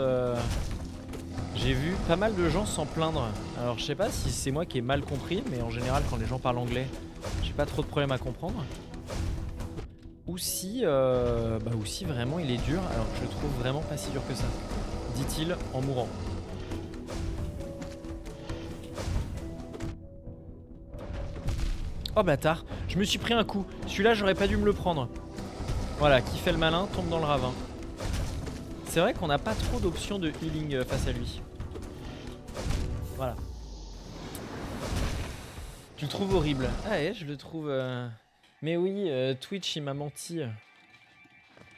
j'ai vu pas mal de gens s'en plaindre. Alors je sais pas si c'est moi qui ai mal compris, mais en général quand les gens parlent anglais, j'ai pas trop de problème à comprendre. Ou si vraiment il est dur, alors que je le trouve vraiment pas si dur que ça, dit-il en mourant. Oh bâtard, je me suis pris un coup. Celui-là, j'aurais pas dû me le prendre. Voilà, qui fait le malin tombe dans le ravin. C'est vrai qu'on n'a pas trop d'options de healing face à lui. Voilà. Tu le trouves horrible. Ah ouais, je le trouve... Mais oui, Twitch, il m'a menti.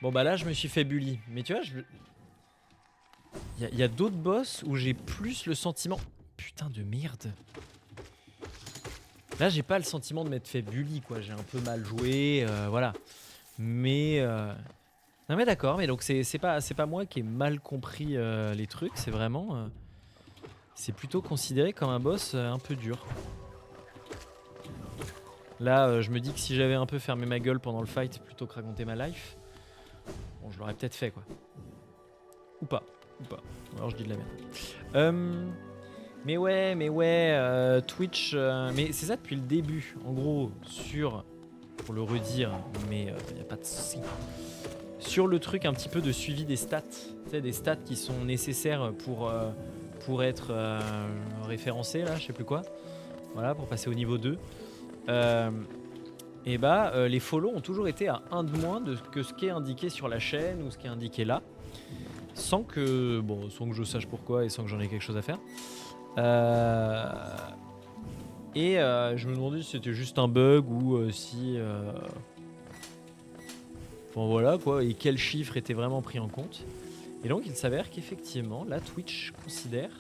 Bon bah là, je me suis fait bully. Mais tu vois, il y a d'autres boss où j'ai plus le sentiment... Putain de merde. Là, j'ai pas le sentiment de m'être fait bully, quoi. J'ai un peu mal joué, voilà. Mais... Non mais d'accord, mais donc c'est pas moi qui ai mal compris les trucs, c'est vraiment... c'est plutôt considéré comme un boss un peu dur. Là, je me dis que si j'avais un peu fermé ma gueule pendant le fight plutôt que raconter ma life, bon, je l'aurais peut-être fait, quoi. Ou pas. Alors je dis de la merde. Mais ouais, Twitch... mais c'est ça depuis le début. En gros, pour le redire, mais y a pas de souci. Sur le truc un petit peu de suivi des stats. Tu sais, des stats qui sont nécessaires pour être référencé, là, je sais plus quoi. Voilà, pour passer au niveau 2. Et bah, les follow ont toujours été à 1 de moins que ce qui est indiqué sur la chaîne ou ce qui est indiqué là. Sans que je sache pourquoi et sans que j'en ai quelque chose à faire. Je me demandais si c'était juste un bug ou si... Enfin voilà quoi, et quel chiffre était vraiment pris en compte. Et donc il s'avère qu'effectivement, la Twitch considère,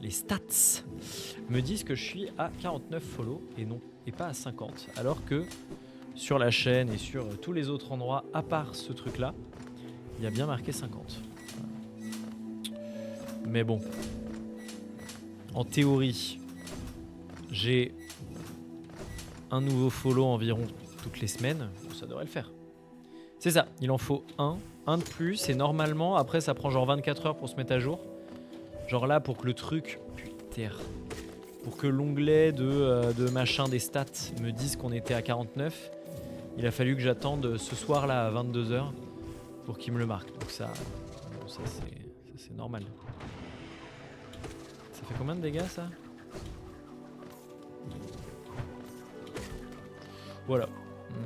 les stats me disent que je suis à 49 follow et pas à 50. Alors que sur la chaîne et sur tous les autres endroits, à part ce truc là, il y a bien marqué 50. Mais bon, en théorie, j'ai un nouveau follow environ toutes les semaines, ça devrait le faire. C'est ça, il en faut un de plus, et normalement, après ça prend genre 24 heures pour se mettre à jour. Genre là, pour que le truc, putain, pour que l'onglet de machin des stats me dise qu'on était à 49, il a fallu que j'attende ce soir là à 22 h pour qu'il me le marque. Donc ça c'est normal. Ça fait combien de dégâts ça? Voilà,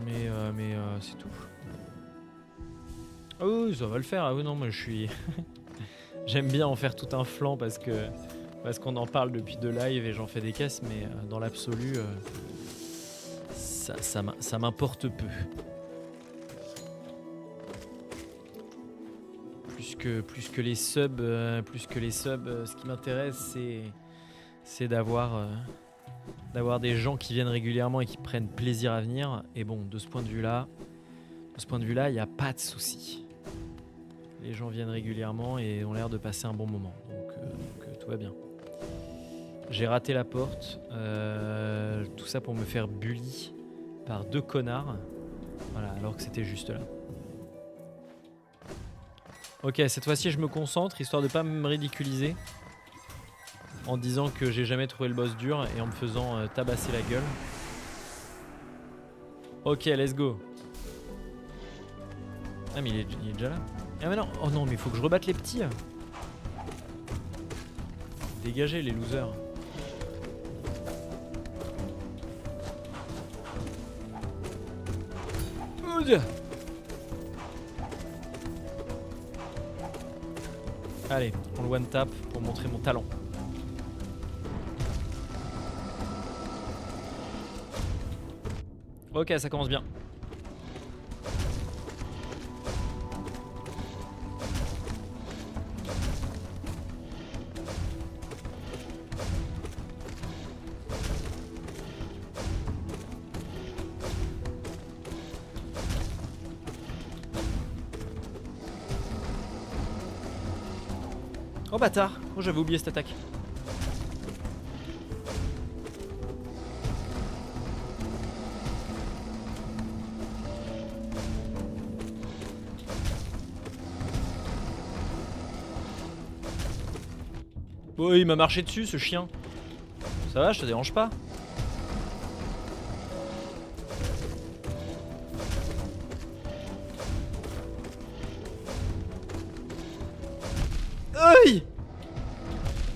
mais c'est tout. Ah oui, ça va le faire. Ah oui, non, mais je suis... J'aime bien en faire tout un flanc parce qu'on en parle depuis 2 lives et j'en fais des caisses, mais dans l'absolu, ça m'importe peu. Plus que les subs, ce qui m'intéresse, c'est d'avoir des gens qui viennent régulièrement et qui prennent plaisir à venir. Et bon, de ce point de vue-là, il n'y a pas de souci. Les gens viennent régulièrement et ont l'air de passer un bon moment. Donc tout va bien. J'ai raté la porte. Tout ça pour me faire bully par 2 connards. Voilà, alors que c'était juste là. Ok, cette fois-ci je me concentre, histoire de pas me ridiculiser. En disant que j'ai jamais trouvé le boss dur et en me faisant tabasser la gueule. Ok, let's go. Ah mais il est déjà là. Ah mais non, oh non mais il faut que je rebatte les petits. Dégagez les losers. Allez, on le one tap pour montrer mon talent. Ok, ça commence bien. Oh bâtard, oh j'avais oublié cette attaque. Oh il m'a marché dessus ce chien. Ça va, je te dérange pas? Aïe!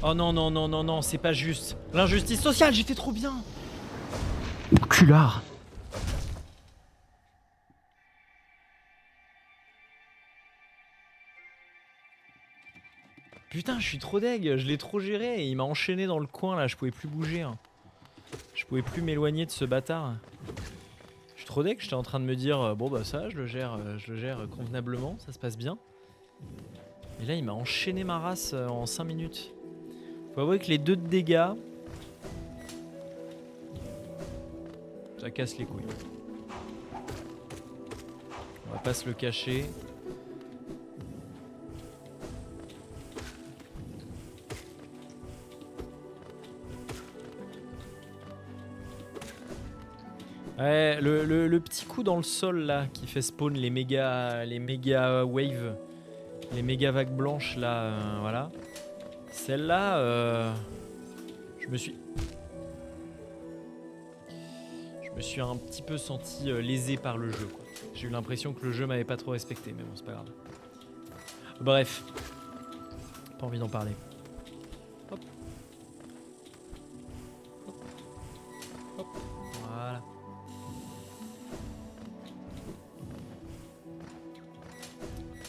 Oh non, non, non, non, non, c'est pas juste. L'injustice sociale, j'étais trop bien. Culard. Putain, je suis trop deg, je l'ai trop géré et il m'a enchaîné dans le coin là, je pouvais plus bouger. Hein. Je pouvais plus m'éloigner de ce bâtard. Je suis trop deg, j'étais en train de me dire bon bah ça, je le gère convenablement, ça se passe bien. Et là, il m'a enchaîné ma race en 5 minutes. Faut avouer que les 2 de dégâts, ça casse les couilles. On va pas se le cacher. Ouais, le petit coup dans le sol là qui fait spawn les méga waves, les méga vagues blanches là, voilà. Celle-là, je me suis un petit peu senti lésé par le jeu. J'ai eu l'impression que le jeu m'avait pas trop respecté, mais bon, c'est pas grave. Bref, pas envie d'en parler. Hop. Hop. Hop. Voilà.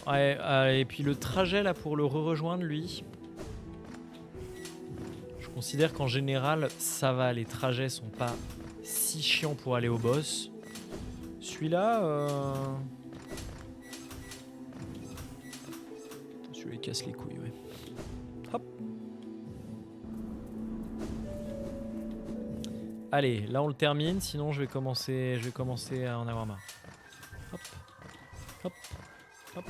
Ouais, et puis le trajet là pour le rejoindre lui, je considère qu'en général ça va, les trajets sont pas si chiants pour aller au boss. Celui-là, celui-là il casse les couilles, ouais. Hop. Allez, là on le termine, sinon je vais commencer à en avoir marre. Hop, hop, hop.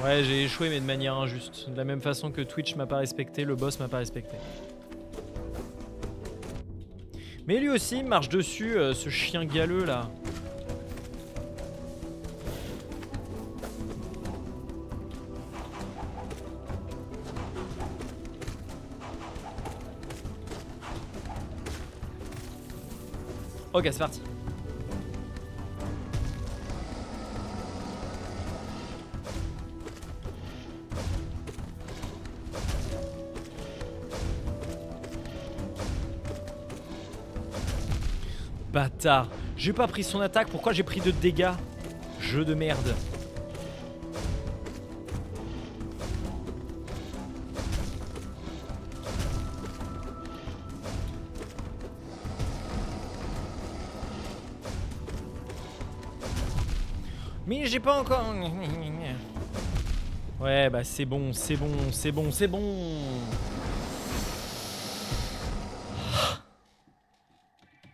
Ouais, j'ai échoué mais de manière injuste. De la même façon que Twitch m'a pas respecté, le boss m'a pas respecté. Mais lui aussi il marche dessus, ce chien galeux là. Ok, c'est parti. Bâtard. J'ai pas pris son attaque, pourquoi j'ai pris de dégâts? Jeu de merde. Mais j'ai pas encore... Ouais, bah c'est bon, c'est bon, c'est bon, c'est bon.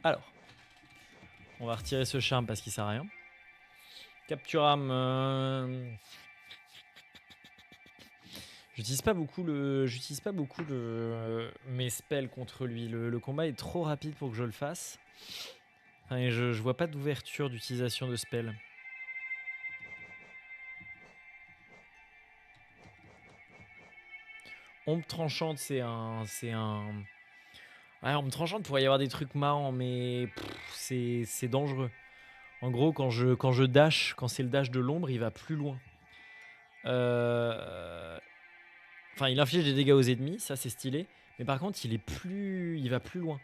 Alors. On va retirer ce charme parce qu'il sert à rien. Capturam. J'utilise pas beaucoup mes spells contre lui. Le combat est trop rapide pour que je le fasse. Enfin, et je vois pas d'ouverture d'utilisation de spells. Ombre tranchante, c'est un Ouais, en me tranchant, il pourrait y avoir des trucs marrants, mais c'est dangereux. En gros, quand je dash, quand c'est le dash de l'ombre, il va plus loin. Enfin, il inflige des dégâts aux ennemis, ça c'est stylé. Mais par contre, il va plus loin.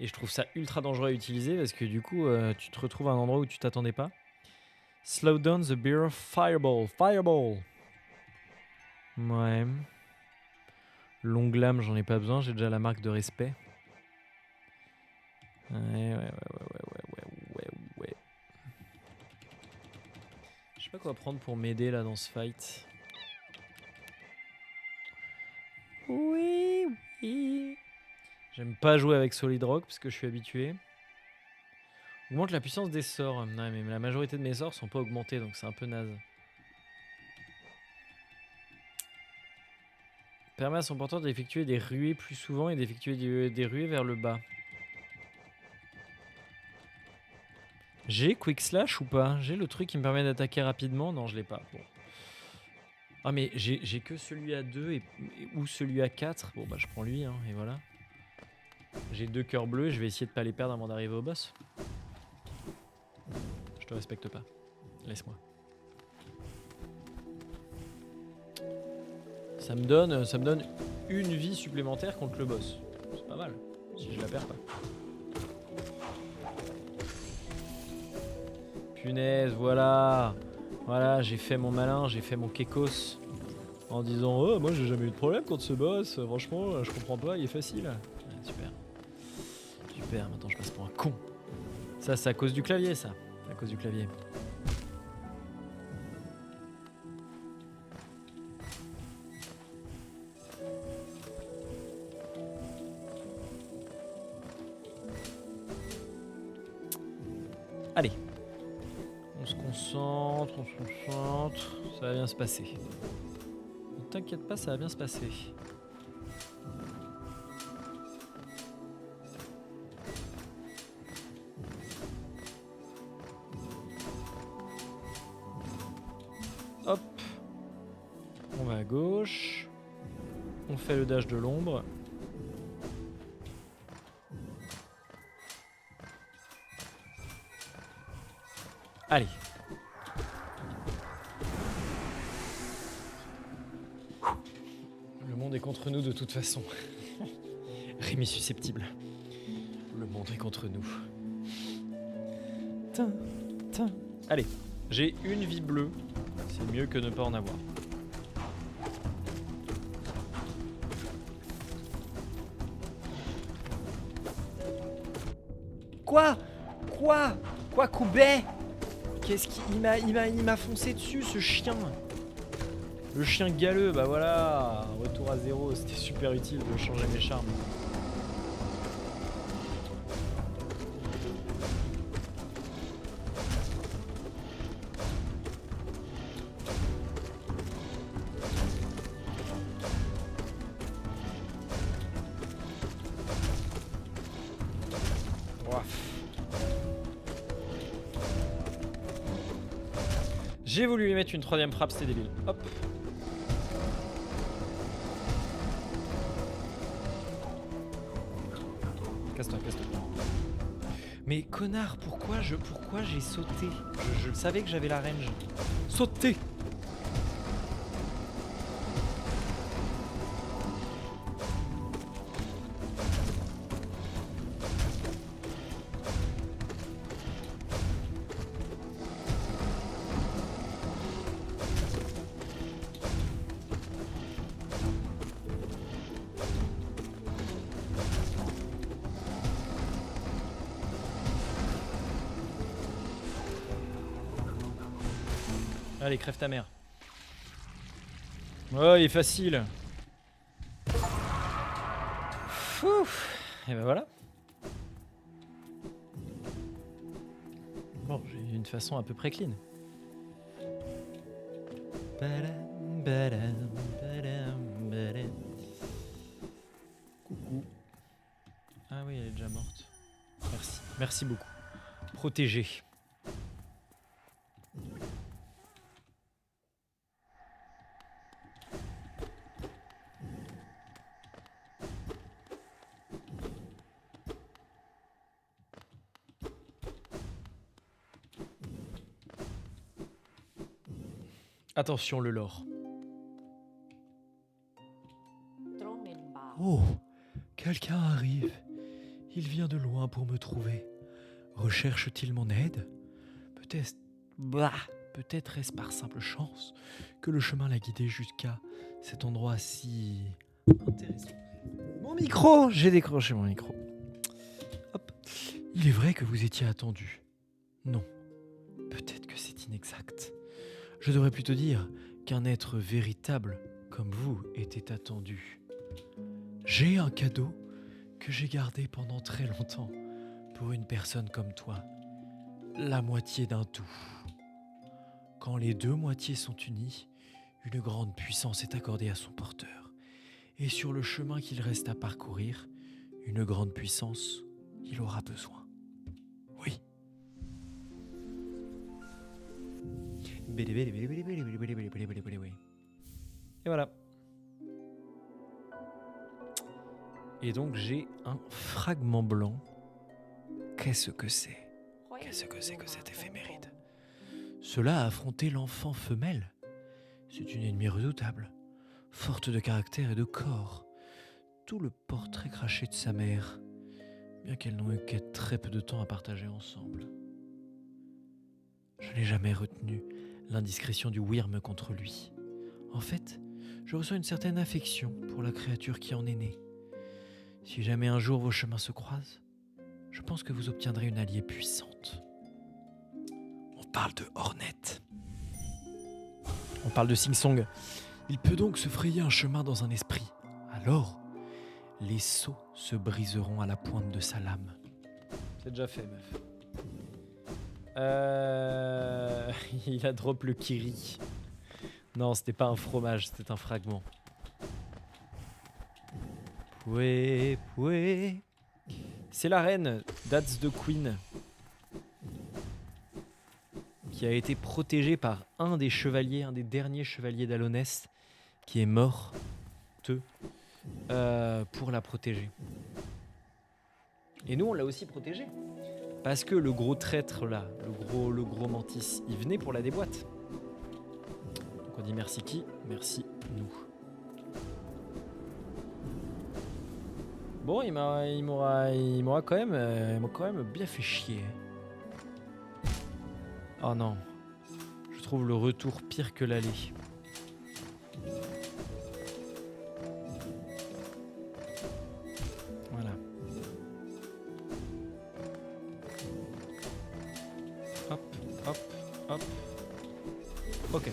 Et je trouve ça ultra dangereux à utiliser parce que du coup, tu te retrouves à un endroit où tu t'attendais pas. Slow down the bear, fireball, fireball. Ouais. Longue lame, j'en ai pas besoin, j'ai déjà la marque de respect. Ouais. Je sais pas quoi prendre pour m'aider là dans ce fight. Oui. J'aime pas jouer avec Solid Rock parce que je suis habitué. Augmente la puissance des sorts. Non, mais la majorité de mes sorts sont pas augmentés, donc c'est un peu naze. Permet à son porteur d'effectuer des ruées plus souvent et d'effectuer des ruées vers le bas. J'ai Quick Slash ou pas? J'ai le truc qui me permet d'attaquer rapidement? Non, je l'ai pas. Bon. Ah, mais j'ai que celui à 2 ou celui à 4. Bon, bah, je prends lui, hein, et voilà. J'ai 2 cœurs bleus, je vais essayer de pas les perdre avant d'arriver au boss. Je te respecte pas. Laisse-moi. Ça me donne une vie supplémentaire contre le boss. C'est pas mal, si je la perds pas. Punaise, voilà. Voilà, j'ai fait mon malin, j'ai fait mon kekos. En disant, oh, moi j'ai jamais eu de problème contre ce boss. Franchement, je comprends pas, il est facile. Ouais, super. Super, maintenant je passe pour un con. Ça, c'est à cause du clavier, ça. C'est à cause du clavier. Allez. On se concentre, ça va bien se passer. Ne t'inquiète pas, ça va bien se passer. Hop. On va à gauche. On fait le dash de l'ombre. Allez. Le monde est contre nous de toute façon. Rémi susceptible. Le monde est contre nous. Allez, j'ai une vie bleue. C'est mieux que ne pas en avoir. Quoi, Koubet? Qu'est-ce qu'il m'a foncé dessus, ce chien? Le chien galeux, bah voilà. Retour à zéro, c'était super utile de changer mes charmes. J'ai voulu lui mettre une troisième frappe, c'était débile. Hop. Casse-toi. Mais connard, pourquoi j'ai sauté? Je savais que j'avais la range. Sauter! Allez, crève ta mère. Oh, il est facile. Ouf. Et ben voilà. Bon, j'ai une façon à peu près clean. Coucou. Ah oui, elle est déjà morte. Merci beaucoup. Protégée. Attention le lore. Trongenbach. Oh, quelqu'un arrive. Il vient de loin pour me trouver. Recherche-t-il mon aide? Peut-être... Bah, peut-être est-ce par simple chance que le chemin l'a guidé jusqu'à cet endroit si intéressant. Mon micro! J'ai décroché mon micro. Hop. Il est vrai que vous étiez attendu. Non. Peut-être que c'est inexact. Je devrais plutôt dire qu'un être véritable comme vous était attendu. J'ai un cadeau que j'ai gardé pendant très longtemps pour une personne comme toi. La moitié d'un tout. Quand les deux moitiés sont unies, une grande puissance est accordée à son porteur. Et sur le chemin qu'il reste à parcourir, une grande puissance, il aura besoin. Oui. Et voilà. Et donc j'ai un fragment blanc. Qu'est-ce que c'est? Qu'est-ce que c'est que cette éphéméride? Cela a affronté l'enfant femelle. C'est une ennemie redoutable, forte de caractère et de corps. Tout le portrait craché de sa mère, bien qu'elles n'ont eu que très peu de temps à partager ensemble. Je n'ai jamais retenu l'indiscrétion du Wyrm contre lui. En fait, je ressens une certaine affection pour la créature qui en est née. Si jamais un jour vos chemins se croisent, je pense que vous obtiendrez une alliée puissante. On parle de Hornet. On parle de Sing Song. Il peut donc se frayer un chemin dans un esprit. Alors, les sceaux se briseront à la pointe de sa lame. C'est déjà fait, meuf. Il a drop le Kiri. Non, c'était pas un fromage, c'était un fragment. Poué, poué. C'est la reine, That's the Queen, qui a été protégée par un des chevaliers, un des derniers chevaliers d'Alonest, qui est mort pour la protéger. Et nous, on l'a aussi protégée. Parce que le gros traître là, le gros mantis, il venait pour la déboîte. Donc on dit merci qui? Merci nous. Bon, il m'aura quand même bien fait chier. Oh non. Je trouve le retour pire que l'aller. Voilà. Hop, hop, hop. Ok.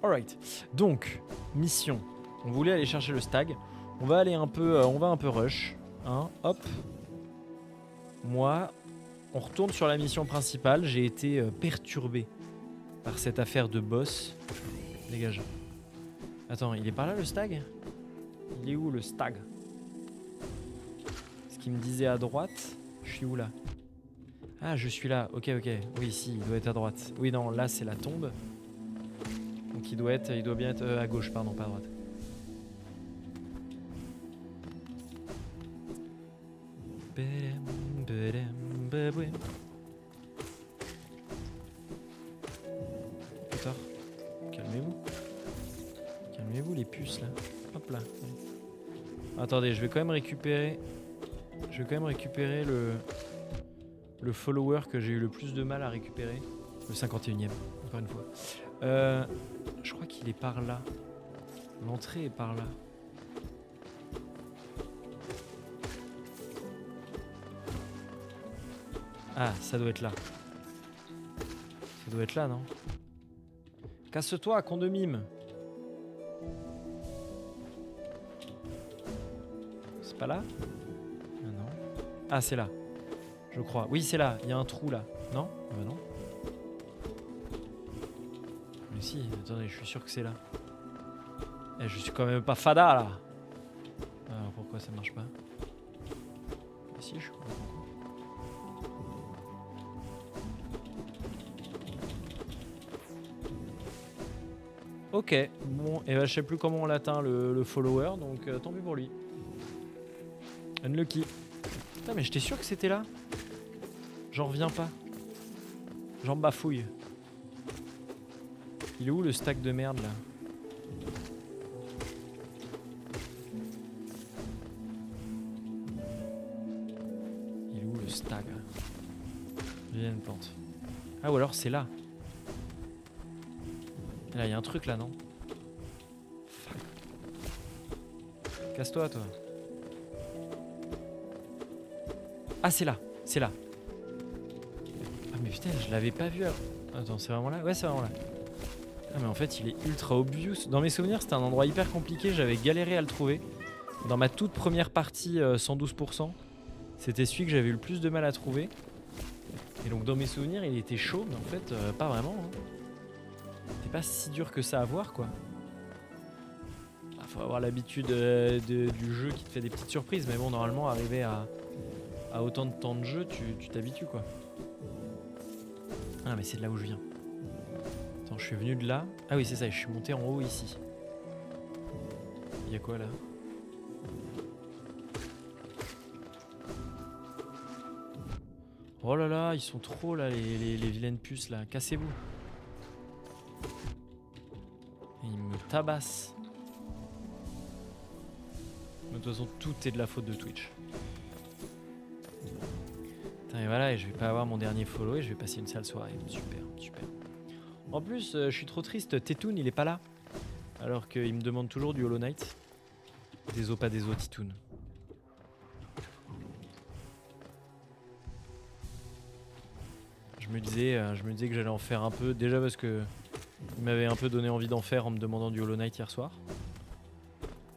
Alright. Donc, mission. On voulait aller chercher le stag. On va aller un peu, rush. Hein, hop. Moi, on retourne sur la mission principale. J'ai été perturbé par cette affaire de boss. Dégage. Attends, il est par là le stag? Il est où le stag? Ce qu'il me disait à droite. Je suis où là? Ah, je suis là. Ok, ok. Oui, si, il doit être à droite. Oui, non, là c'est la tombe. Donc il doit bien être à gauche, pardon, pas à droite. Putain, calmez-vous. Calmez-vous les puces là. Hop là. Attendez, je vais quand même récupérer le follower que j'ai eu le plus de mal à récupérer. Le 51e, encore une fois. Je crois qu'il est par là. L'entrée est par là. Ah, ça doit être là. Ça doit être là, non? Casse-toi, con de mime. C'est pas là? Ah non. Ah, c'est là. Je crois. Oui, c'est là. Il y a un trou là. Non? Ah bah non. Mais si, attendez, je suis sûr que c'est là. Eh, je suis quand même pas fada là. Alors pourquoi ça marche pas? Mais si, je suis complètement con. Ok, bon, et bah, je sais plus comment on l'atteint le follower, donc tant pis pour lui. Unlucky. Putain, mais j'étais sûr que c'était là. J'en reviens pas. J'en bafouille. Il est où le stack de merde là? Il est où le stack là? Vilaine plante. Ah ou alors c'est là. Et là il y a un truc là non? Fuck. Casse-toi toi. Ah c'est là. C'est là. Ah mais putain je l'avais pas vu. Attends c'est vraiment là? Ouais c'est vraiment là. Ah mais en fait il est ultra obvious. Dans mes souvenirs c'était un endroit hyper compliqué, j'avais galéré à le trouver. Dans ma toute première partie 112%, c'était celui que j'avais eu le plus de mal à trouver. Et donc dans mes souvenirs il était chaud mais en fait pas vraiment. Hein. C'est pas si dur que ça à voir quoi. Ah, faut avoir l'habitude du jeu qui te fait des petites surprises. Mais bon normalement arriver à autant de temps de jeu tu t'habitues quoi. Ah mais c'est de là où je viens. Attends, je suis venu de là. Ah oui, c'est ça, je suis monté en haut ici. Il y a quoi là? Oh là là, ils sont trop là, les vilaines puces là. Cassez-vous. Et ils me tabassent. De toute façon, tout est de la faute de Twitch. Putain, et voilà, et je vais pas avoir mon dernier follow et je vais passer une sale soirée. Super, super. En plus, je suis trop triste, Tetoon il est pas là. Alors qu'il me demande toujours du Hollow Knight. Désolé, pas désolé, Tetoon. Je me disais que j'allais en faire un peu. Déjà parce que il m'avait un peu donné envie d'en faire en me demandant du Hollow Knight hier soir.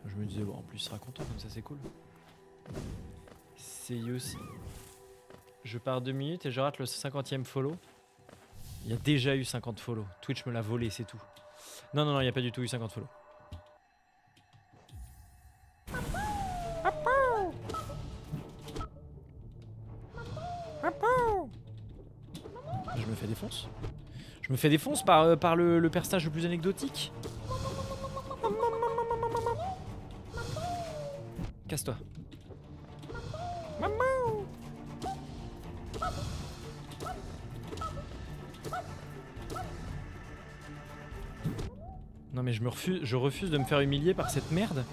Je me disais, bon, en plus il sera content, comme ça c'est cool. C'est aussi. Je pars 2 minutes et je rate le 50e follow. Il y a déjà eu 50 follow. Twitch me l'a volé, c'est tout. Non, non, non, il n'y a pas du tout eu 50 follow. Je me fais défonce. Je me fais défonce par le personnage le plus anecdotique. Casse-toi. Non mais je refuse de me faire humilier par cette merde.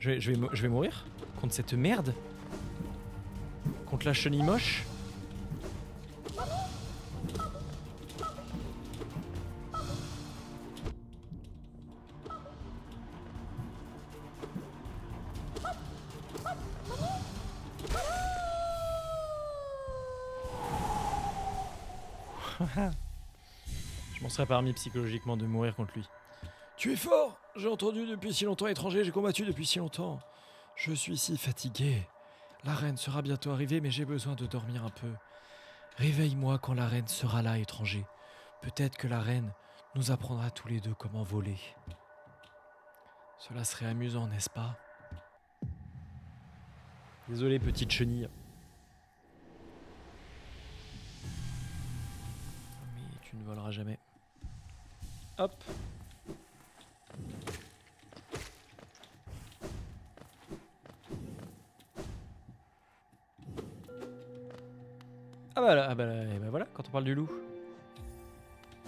Je vais mourir contre cette merde. Contre la chenille moche. Je m'en serais pas remis psychologiquement de mourir contre lui. Tu es fort! J'ai entendu depuis si longtemps étranger, j'ai combattu depuis si longtemps. Je suis si fatigué. La reine sera bientôt arrivée, mais j'ai besoin de dormir un peu. Réveille-moi quand la reine sera là, étranger. Peut-être que la reine nous apprendra tous les deux comment voler. Cela serait amusant, n'est-ce pas? Désolé, petite chenille. Mais tu ne voleras jamais. Hop. Ah bah là, et bah voilà, quand on parle du loup.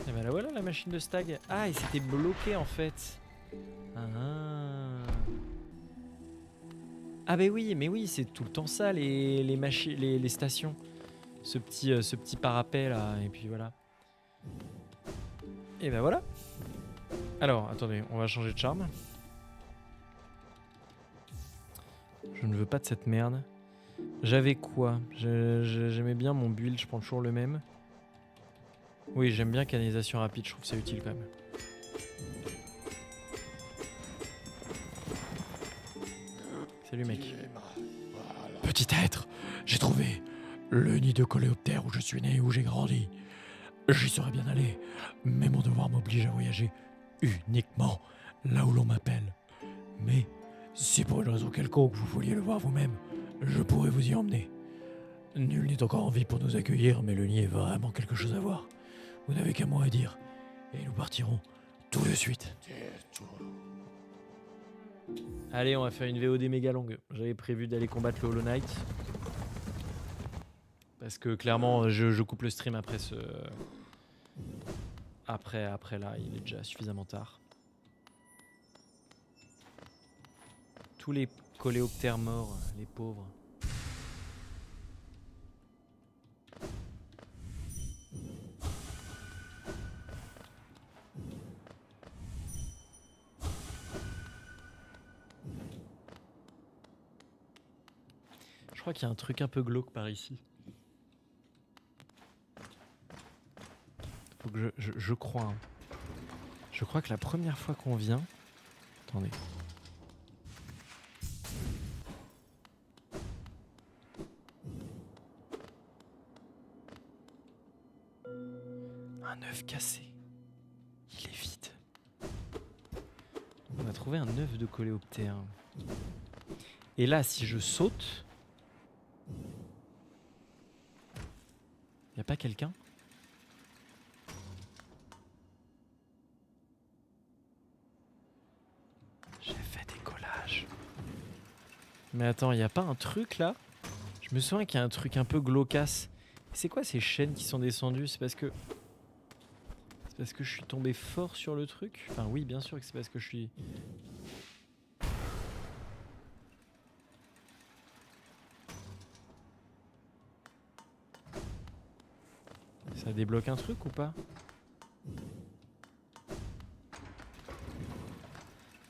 Et bah là voilà la machine de stag. Ah, il s'était bloqué en fait. Ah bah oui, mais oui, c'est tout le temps ça les machines, les stations. Ce petit parapet là, et puis voilà. Et bah voilà. Alors, attendez, on va changer de charme. Je ne veux pas de cette merde. J'avais quoi? J'aimais bien mon build, je prends toujours le même. Oui, j'aime bien canalisation rapide, je trouve ça utile quand même. Salut mec. Petit être, j'ai trouvé le nid de coléoptère où je suis né et où j'ai grandi. J'y serais bien allé, mais mon devoir m'oblige à voyager uniquement là où l'on m'appelle. Mais si pour une raison quelconque vous vouliez le voir vous-même, je pourrais vous y emmener. Nul n'est encore en vie pour nous accueillir, mais le nid est vraiment quelque chose à voir. Vous n'avez qu'un mot à dire, et nous partirons tout de suite. Allez, on va faire une VOD méga longue. J'avais prévu d'aller combattre le Hollow Knight. Parce que clairement, je coupe le stream après ce... Après là, il est déjà suffisamment tard. Tous les coléoptères morts, les pauvres. Je crois qu'il y a un truc un peu glauque par ici. Faut que je crois. Hein. Je crois que la première fois qu'on vient... Attendez. Un œuf cassé. Il est vide. On a trouvé un œuf de coléoptère. Et là, si je saute... Y a pas quelqu'un? J'ai fait des collages. Mais attends, y a pas un truc là? Je me souviens qu'il y a un truc un peu glaucasse. C'est quoi ces chaînes qui sont descendues? C'est parce que je suis tombé fort sur le truc? Enfin oui, bien sûr que c'est parce que je suis... Ça débloque un truc ou pas?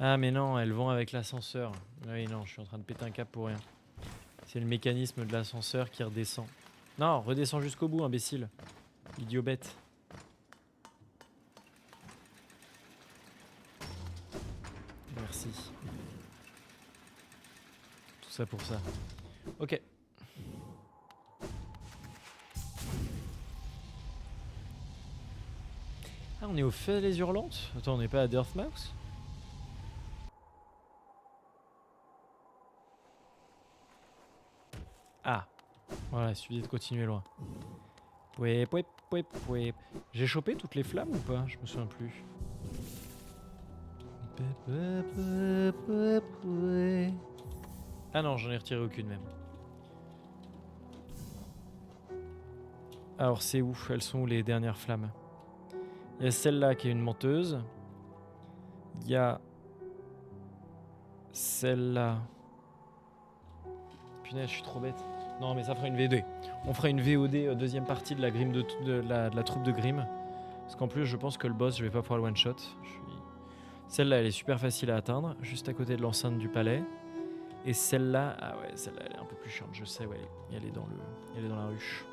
Ah mais non, elles vont avec l'ascenseur. Oui non, je suis en train de péter un câble pour rien. C'est le mécanisme de l'ascenseur qui redescend. Non, redescend jusqu'au bout, imbécile. Idiot bête. Merci. Tout ça pour ça. Ok. Ah, on est au Falaises Hurlantes? Attends, on n'est pas à Dirtmouse? Ah. Voilà, il suffit de continuer loin. Pouep, pouep, pouep, pouep. J'ai chopé toutes les flammes ou pas? Je me souviens plus. Ah non, j'en ai retiré aucune même. Alors c'est où? Elles sont où les dernières flammes? Il y a celle-là qui est une menteuse. Il y a celle-là. Punaise, je suis trop bête. Non, mais ça fera une VOD. On fera une VOD deuxième partie de la Grim de la troupe de Grim. Parce qu'en plus, je pense que le boss, je vais pas pouvoir le one-shot. Celle-là, elle est super facile à atteindre, juste à côté de l'enceinte du palais. Et celle-là, ah ouais, celle-là, elle est un peu plus chiante. Je sais, ouais, elle est dans la ruche.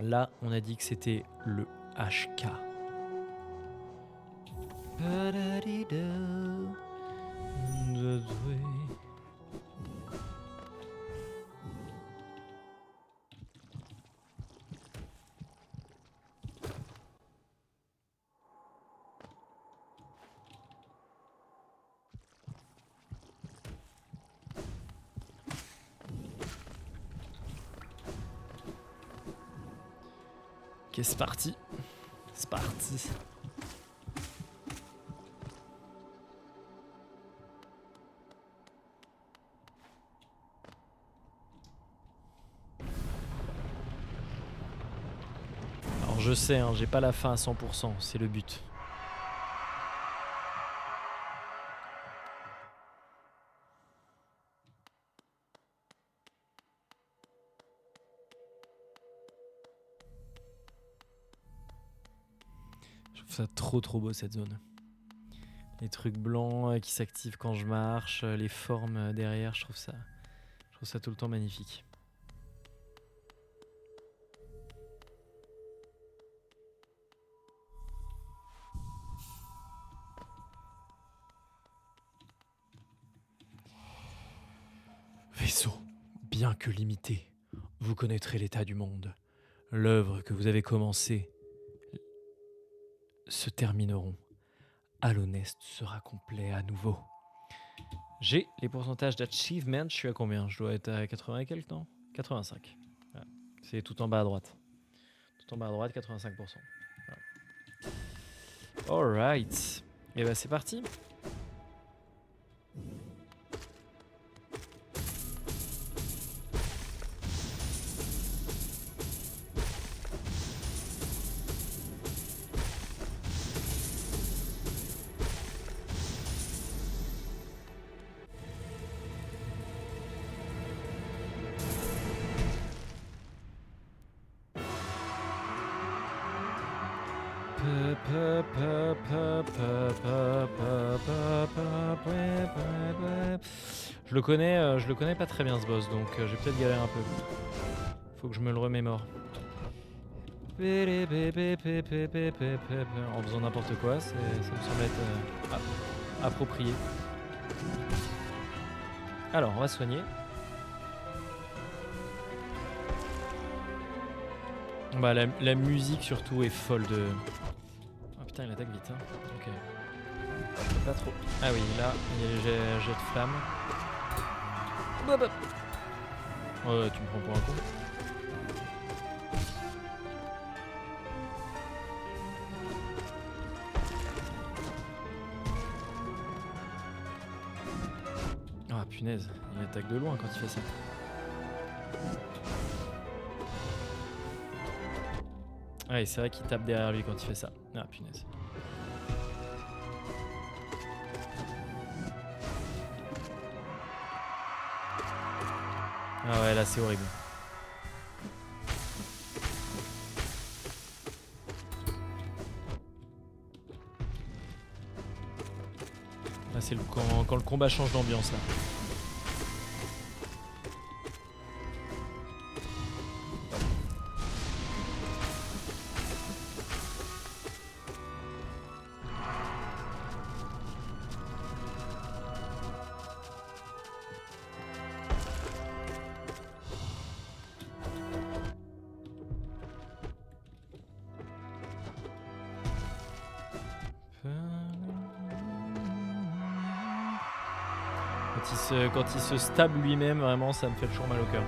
Là, on a dit que c'était le HK. Ok, c'est parti. C'est parti. Alors je sais, hein, j'ai pas la fin à 100%, c'est le but. Je trouve ça trop beau cette zone. Les trucs blancs qui s'activent quand je marche, les formes derrière, je trouve ça tout le temps magnifique. Vaisseau, bien que limité, vous connaîtrez l'état du monde. L'œuvre que vous avez commencée se termineront. Alonest sera complet à nouveau. J'ai les pourcentages d'achievement, je suis à combien? Je dois être à 80 et quelques, non? 85. Voilà. C'est tout en bas à droite. Tombe à droite, 85%. Voilà. Alright. Et bah c'est parti. Je le connais pas très bien ce boss, donc je vais peut-être galérer un peu. Faut que je me le remémore. En faisant n'importe quoi, ça me semble être approprié. Alors, on va soigner. Bah, la musique surtout est folle de... Oh putain, il attaque vite, hein. Ok. Pas trop. Ah oui, là, il y a les jets de flamme. Oh, tu me prends pour un con. Ah punaise, il attaque de loin quand il fait ça. Ouais, c'est vrai qu'il tape derrière lui quand il fait ça. Ah punaise. Ah ouais, là c'est horrible. Là c'est quand le combat change d'ambiance là. Quand il se stab lui-même, vraiment, ça me fait toujours mal au cœur.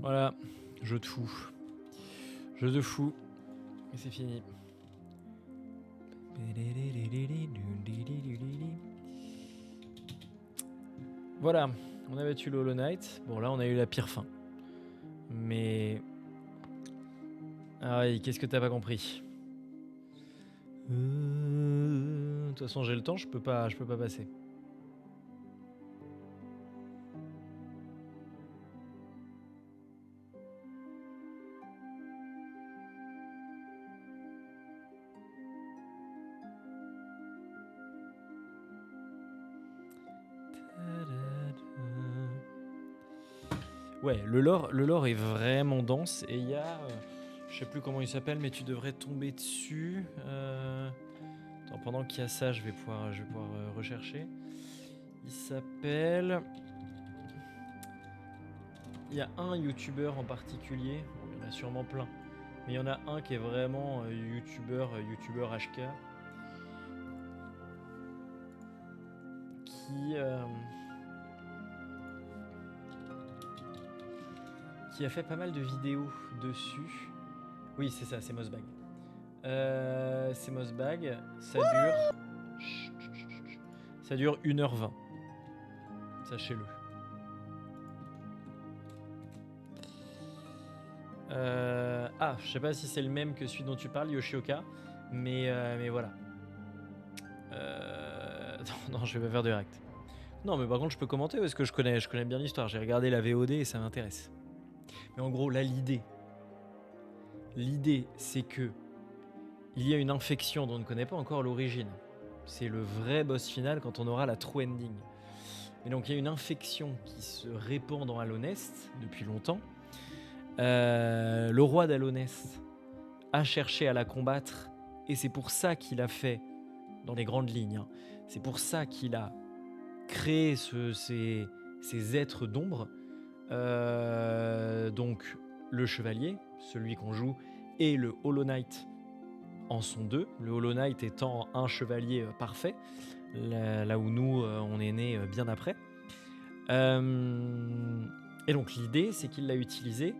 Voilà, jeu de fou. Jeu de fou. Et c'est fini. Voilà, on a battu le Hollow Knight. Bon, là, on a eu la pire fin. Mais... Ah oui, qu'est-ce que t'as pas compris? De toute façon, j'ai le temps, je peux pas passer. Ouais, le lore est vraiment dense et il y a... je sais plus comment il s'appelle, mais tu devrais tomber dessus. Attends, pendant qu'il y a ça, je vais pouvoir rechercher. Il s'appelle... il y a un youtubeur en particulier, bon, il y en a sûrement plein, mais il y en a un qui est vraiment youtubeur HK, qui a fait pas mal de vidéos dessus. Oui, c'est ça, c'est Mosbag. C'est Mosbag, ça dure 1h20. Sachez-le. Je sais pas si c'est le même que celui dont tu parles, Yoshioka, mais voilà. Non, je vais pas faire de direct. Non, mais par contre, je peux commenter parce que je connais bien l'histoire. J'ai regardé la VOD et ça m'intéresse. Mais en gros, là, l'idée, c'est que il y a une infection dont on ne connaît pas encore l'origine. C'est le vrai boss final quand on aura la true ending. Et donc, il y a une infection qui se répand dans Alonest depuis longtemps. Le roi d'Alonest a cherché à la combattre et c'est pour ça qu'il a fait, dans les grandes lignes, hein, c'est pour ça qu'il a créé ces êtres d'ombre. Donc le chevalier, celui qu'on joue, et le Hollow Knight en sont deux. Le Hollow Knight étant un chevalier parfait, là où nous, on est nés bien après. Et donc l'idée, c'est qu'il l'a utilisé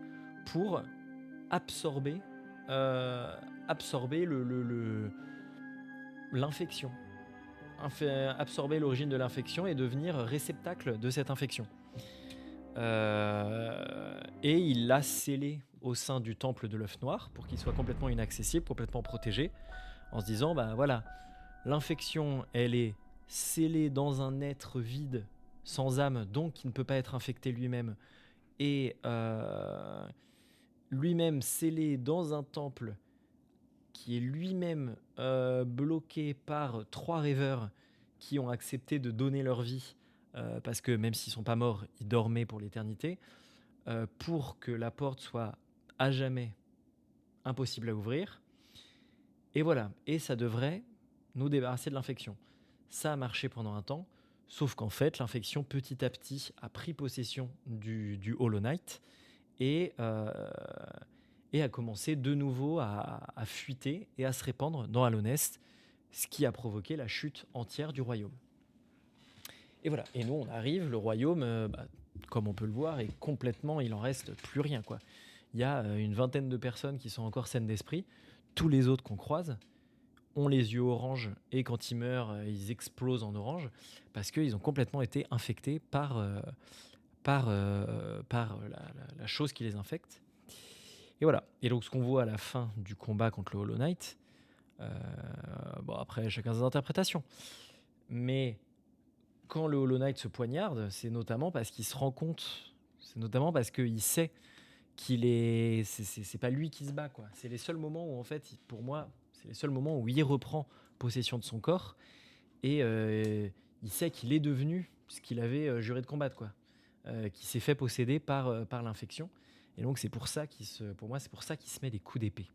pour absorber l'infection. Absorber l'origine de l'infection et devenir réceptacle de cette infection. Et il l'a scellé au sein du temple de l'œuf noir pour qu'il soit complètement inaccessible, complètement protégé, en se disant, bah voilà, l'infection, elle est scellée dans un être vide, sans âme, donc qui ne peut pas être infecté lui-même, et lui-même scellé dans un temple qui est lui-même bloqué par 3 rêveurs qui ont accepté de donner leur vie, parce que même s'ils ne sont pas morts, ils dormaient pour l'éternité, pour que la porte soit à jamais impossible à ouvrir. Et voilà, et ça devrait nous débarrasser de l'infection. Ça a marché pendant un temps, sauf qu'en fait, l'infection petit à petit a pris possession du Hollow Knight et a commencé de nouveau à fuiter et à se répandre dans Alonest, ce qui a provoqué la chute entière du royaume. Et voilà, et nous on arrive, le royaume, comme on peut le voir, est complètement, il en reste plus rien, quoi. Il y a une vingtaine de personnes qui sont encore saines d'esprit, tous les autres qu'on croise ont les yeux orange et quand ils meurent, ils explosent en orange parce qu'ils ont complètement été infectés par la chose qui les infecte. Et voilà. Et donc, ce qu'on voit à la fin du combat contre le Hollow Knight, bon, après, chacun ses interprétations. Mais quand le Hollow Knight se poignarde, c'est notamment parce qu'il se rend compte, c'est notamment parce qu'il sait qu'il est. C'est pas lui qui se bat, quoi. C'est les seuls moments où, en fait, pour moi, c'est les seuls moments où il reprend possession de son corps et il sait qu'il est devenu ce qu'il avait juré de combattre, quoi. Qui s'est fait posséder par l'infection. Et donc, c'est pour ça pour moi, c'est pour ça qu'il se met des coups d'épée.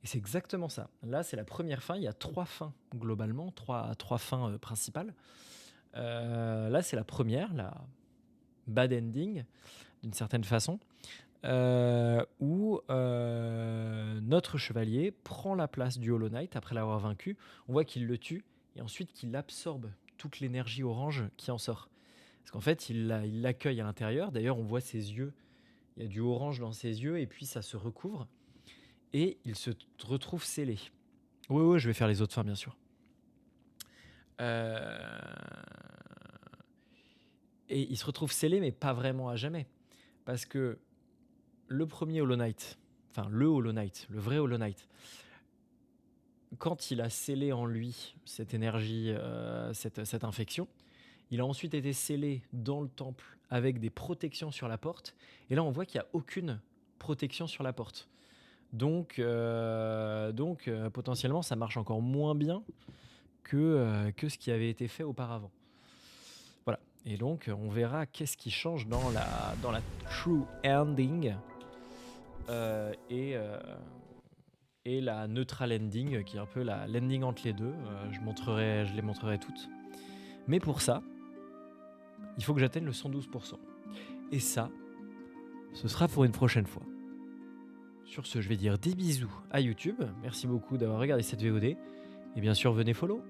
Et c'est exactement ça. Là, c'est la première fin. Il y a 3 fins, globalement, 3 fins principales. Là, c'est la première, la bad ending, d'une certaine façon, où notre chevalier prend la place du Hollow Knight après l'avoir vaincu. On voit qu'il le tue, et ensuite qu'il absorbe toute l'énergie orange qui en sort. Parce qu'en fait, il l'accueille à l'intérieur. D'ailleurs, on voit ses yeux. Il y a du orange dans ses yeux, et puis ça se recouvre. Et il se retrouve scellé. Oui, je vais faire les autres fins, bien sûr. Et il se retrouve scellé, mais pas vraiment à jamais. Parce que le premier Hollow Knight, enfin le Hollow Knight, le vrai Hollow Knight, quand il a scellé en lui cette énergie, cette infection, il a ensuite été scellé dans le temple avec des protections sur la porte. Et là, on voit qu'il n'y a aucune protection sur la porte. Donc, potentiellement, ça marche encore moins bien que ce qui avait été fait auparavant. Voilà. Et donc, on verra qu'est-ce qui change dans la true ending et la neutral ending, qui est un peu l'ending entre les deux. Je les montrerai toutes. Mais pour ça, il faut que j'atteigne le 112%. Et ça, ce sera pour une prochaine fois. Sur ce, je vais dire des bisous à YouTube. Merci beaucoup d'avoir regardé cette VOD. Et bien sûr, venez follow.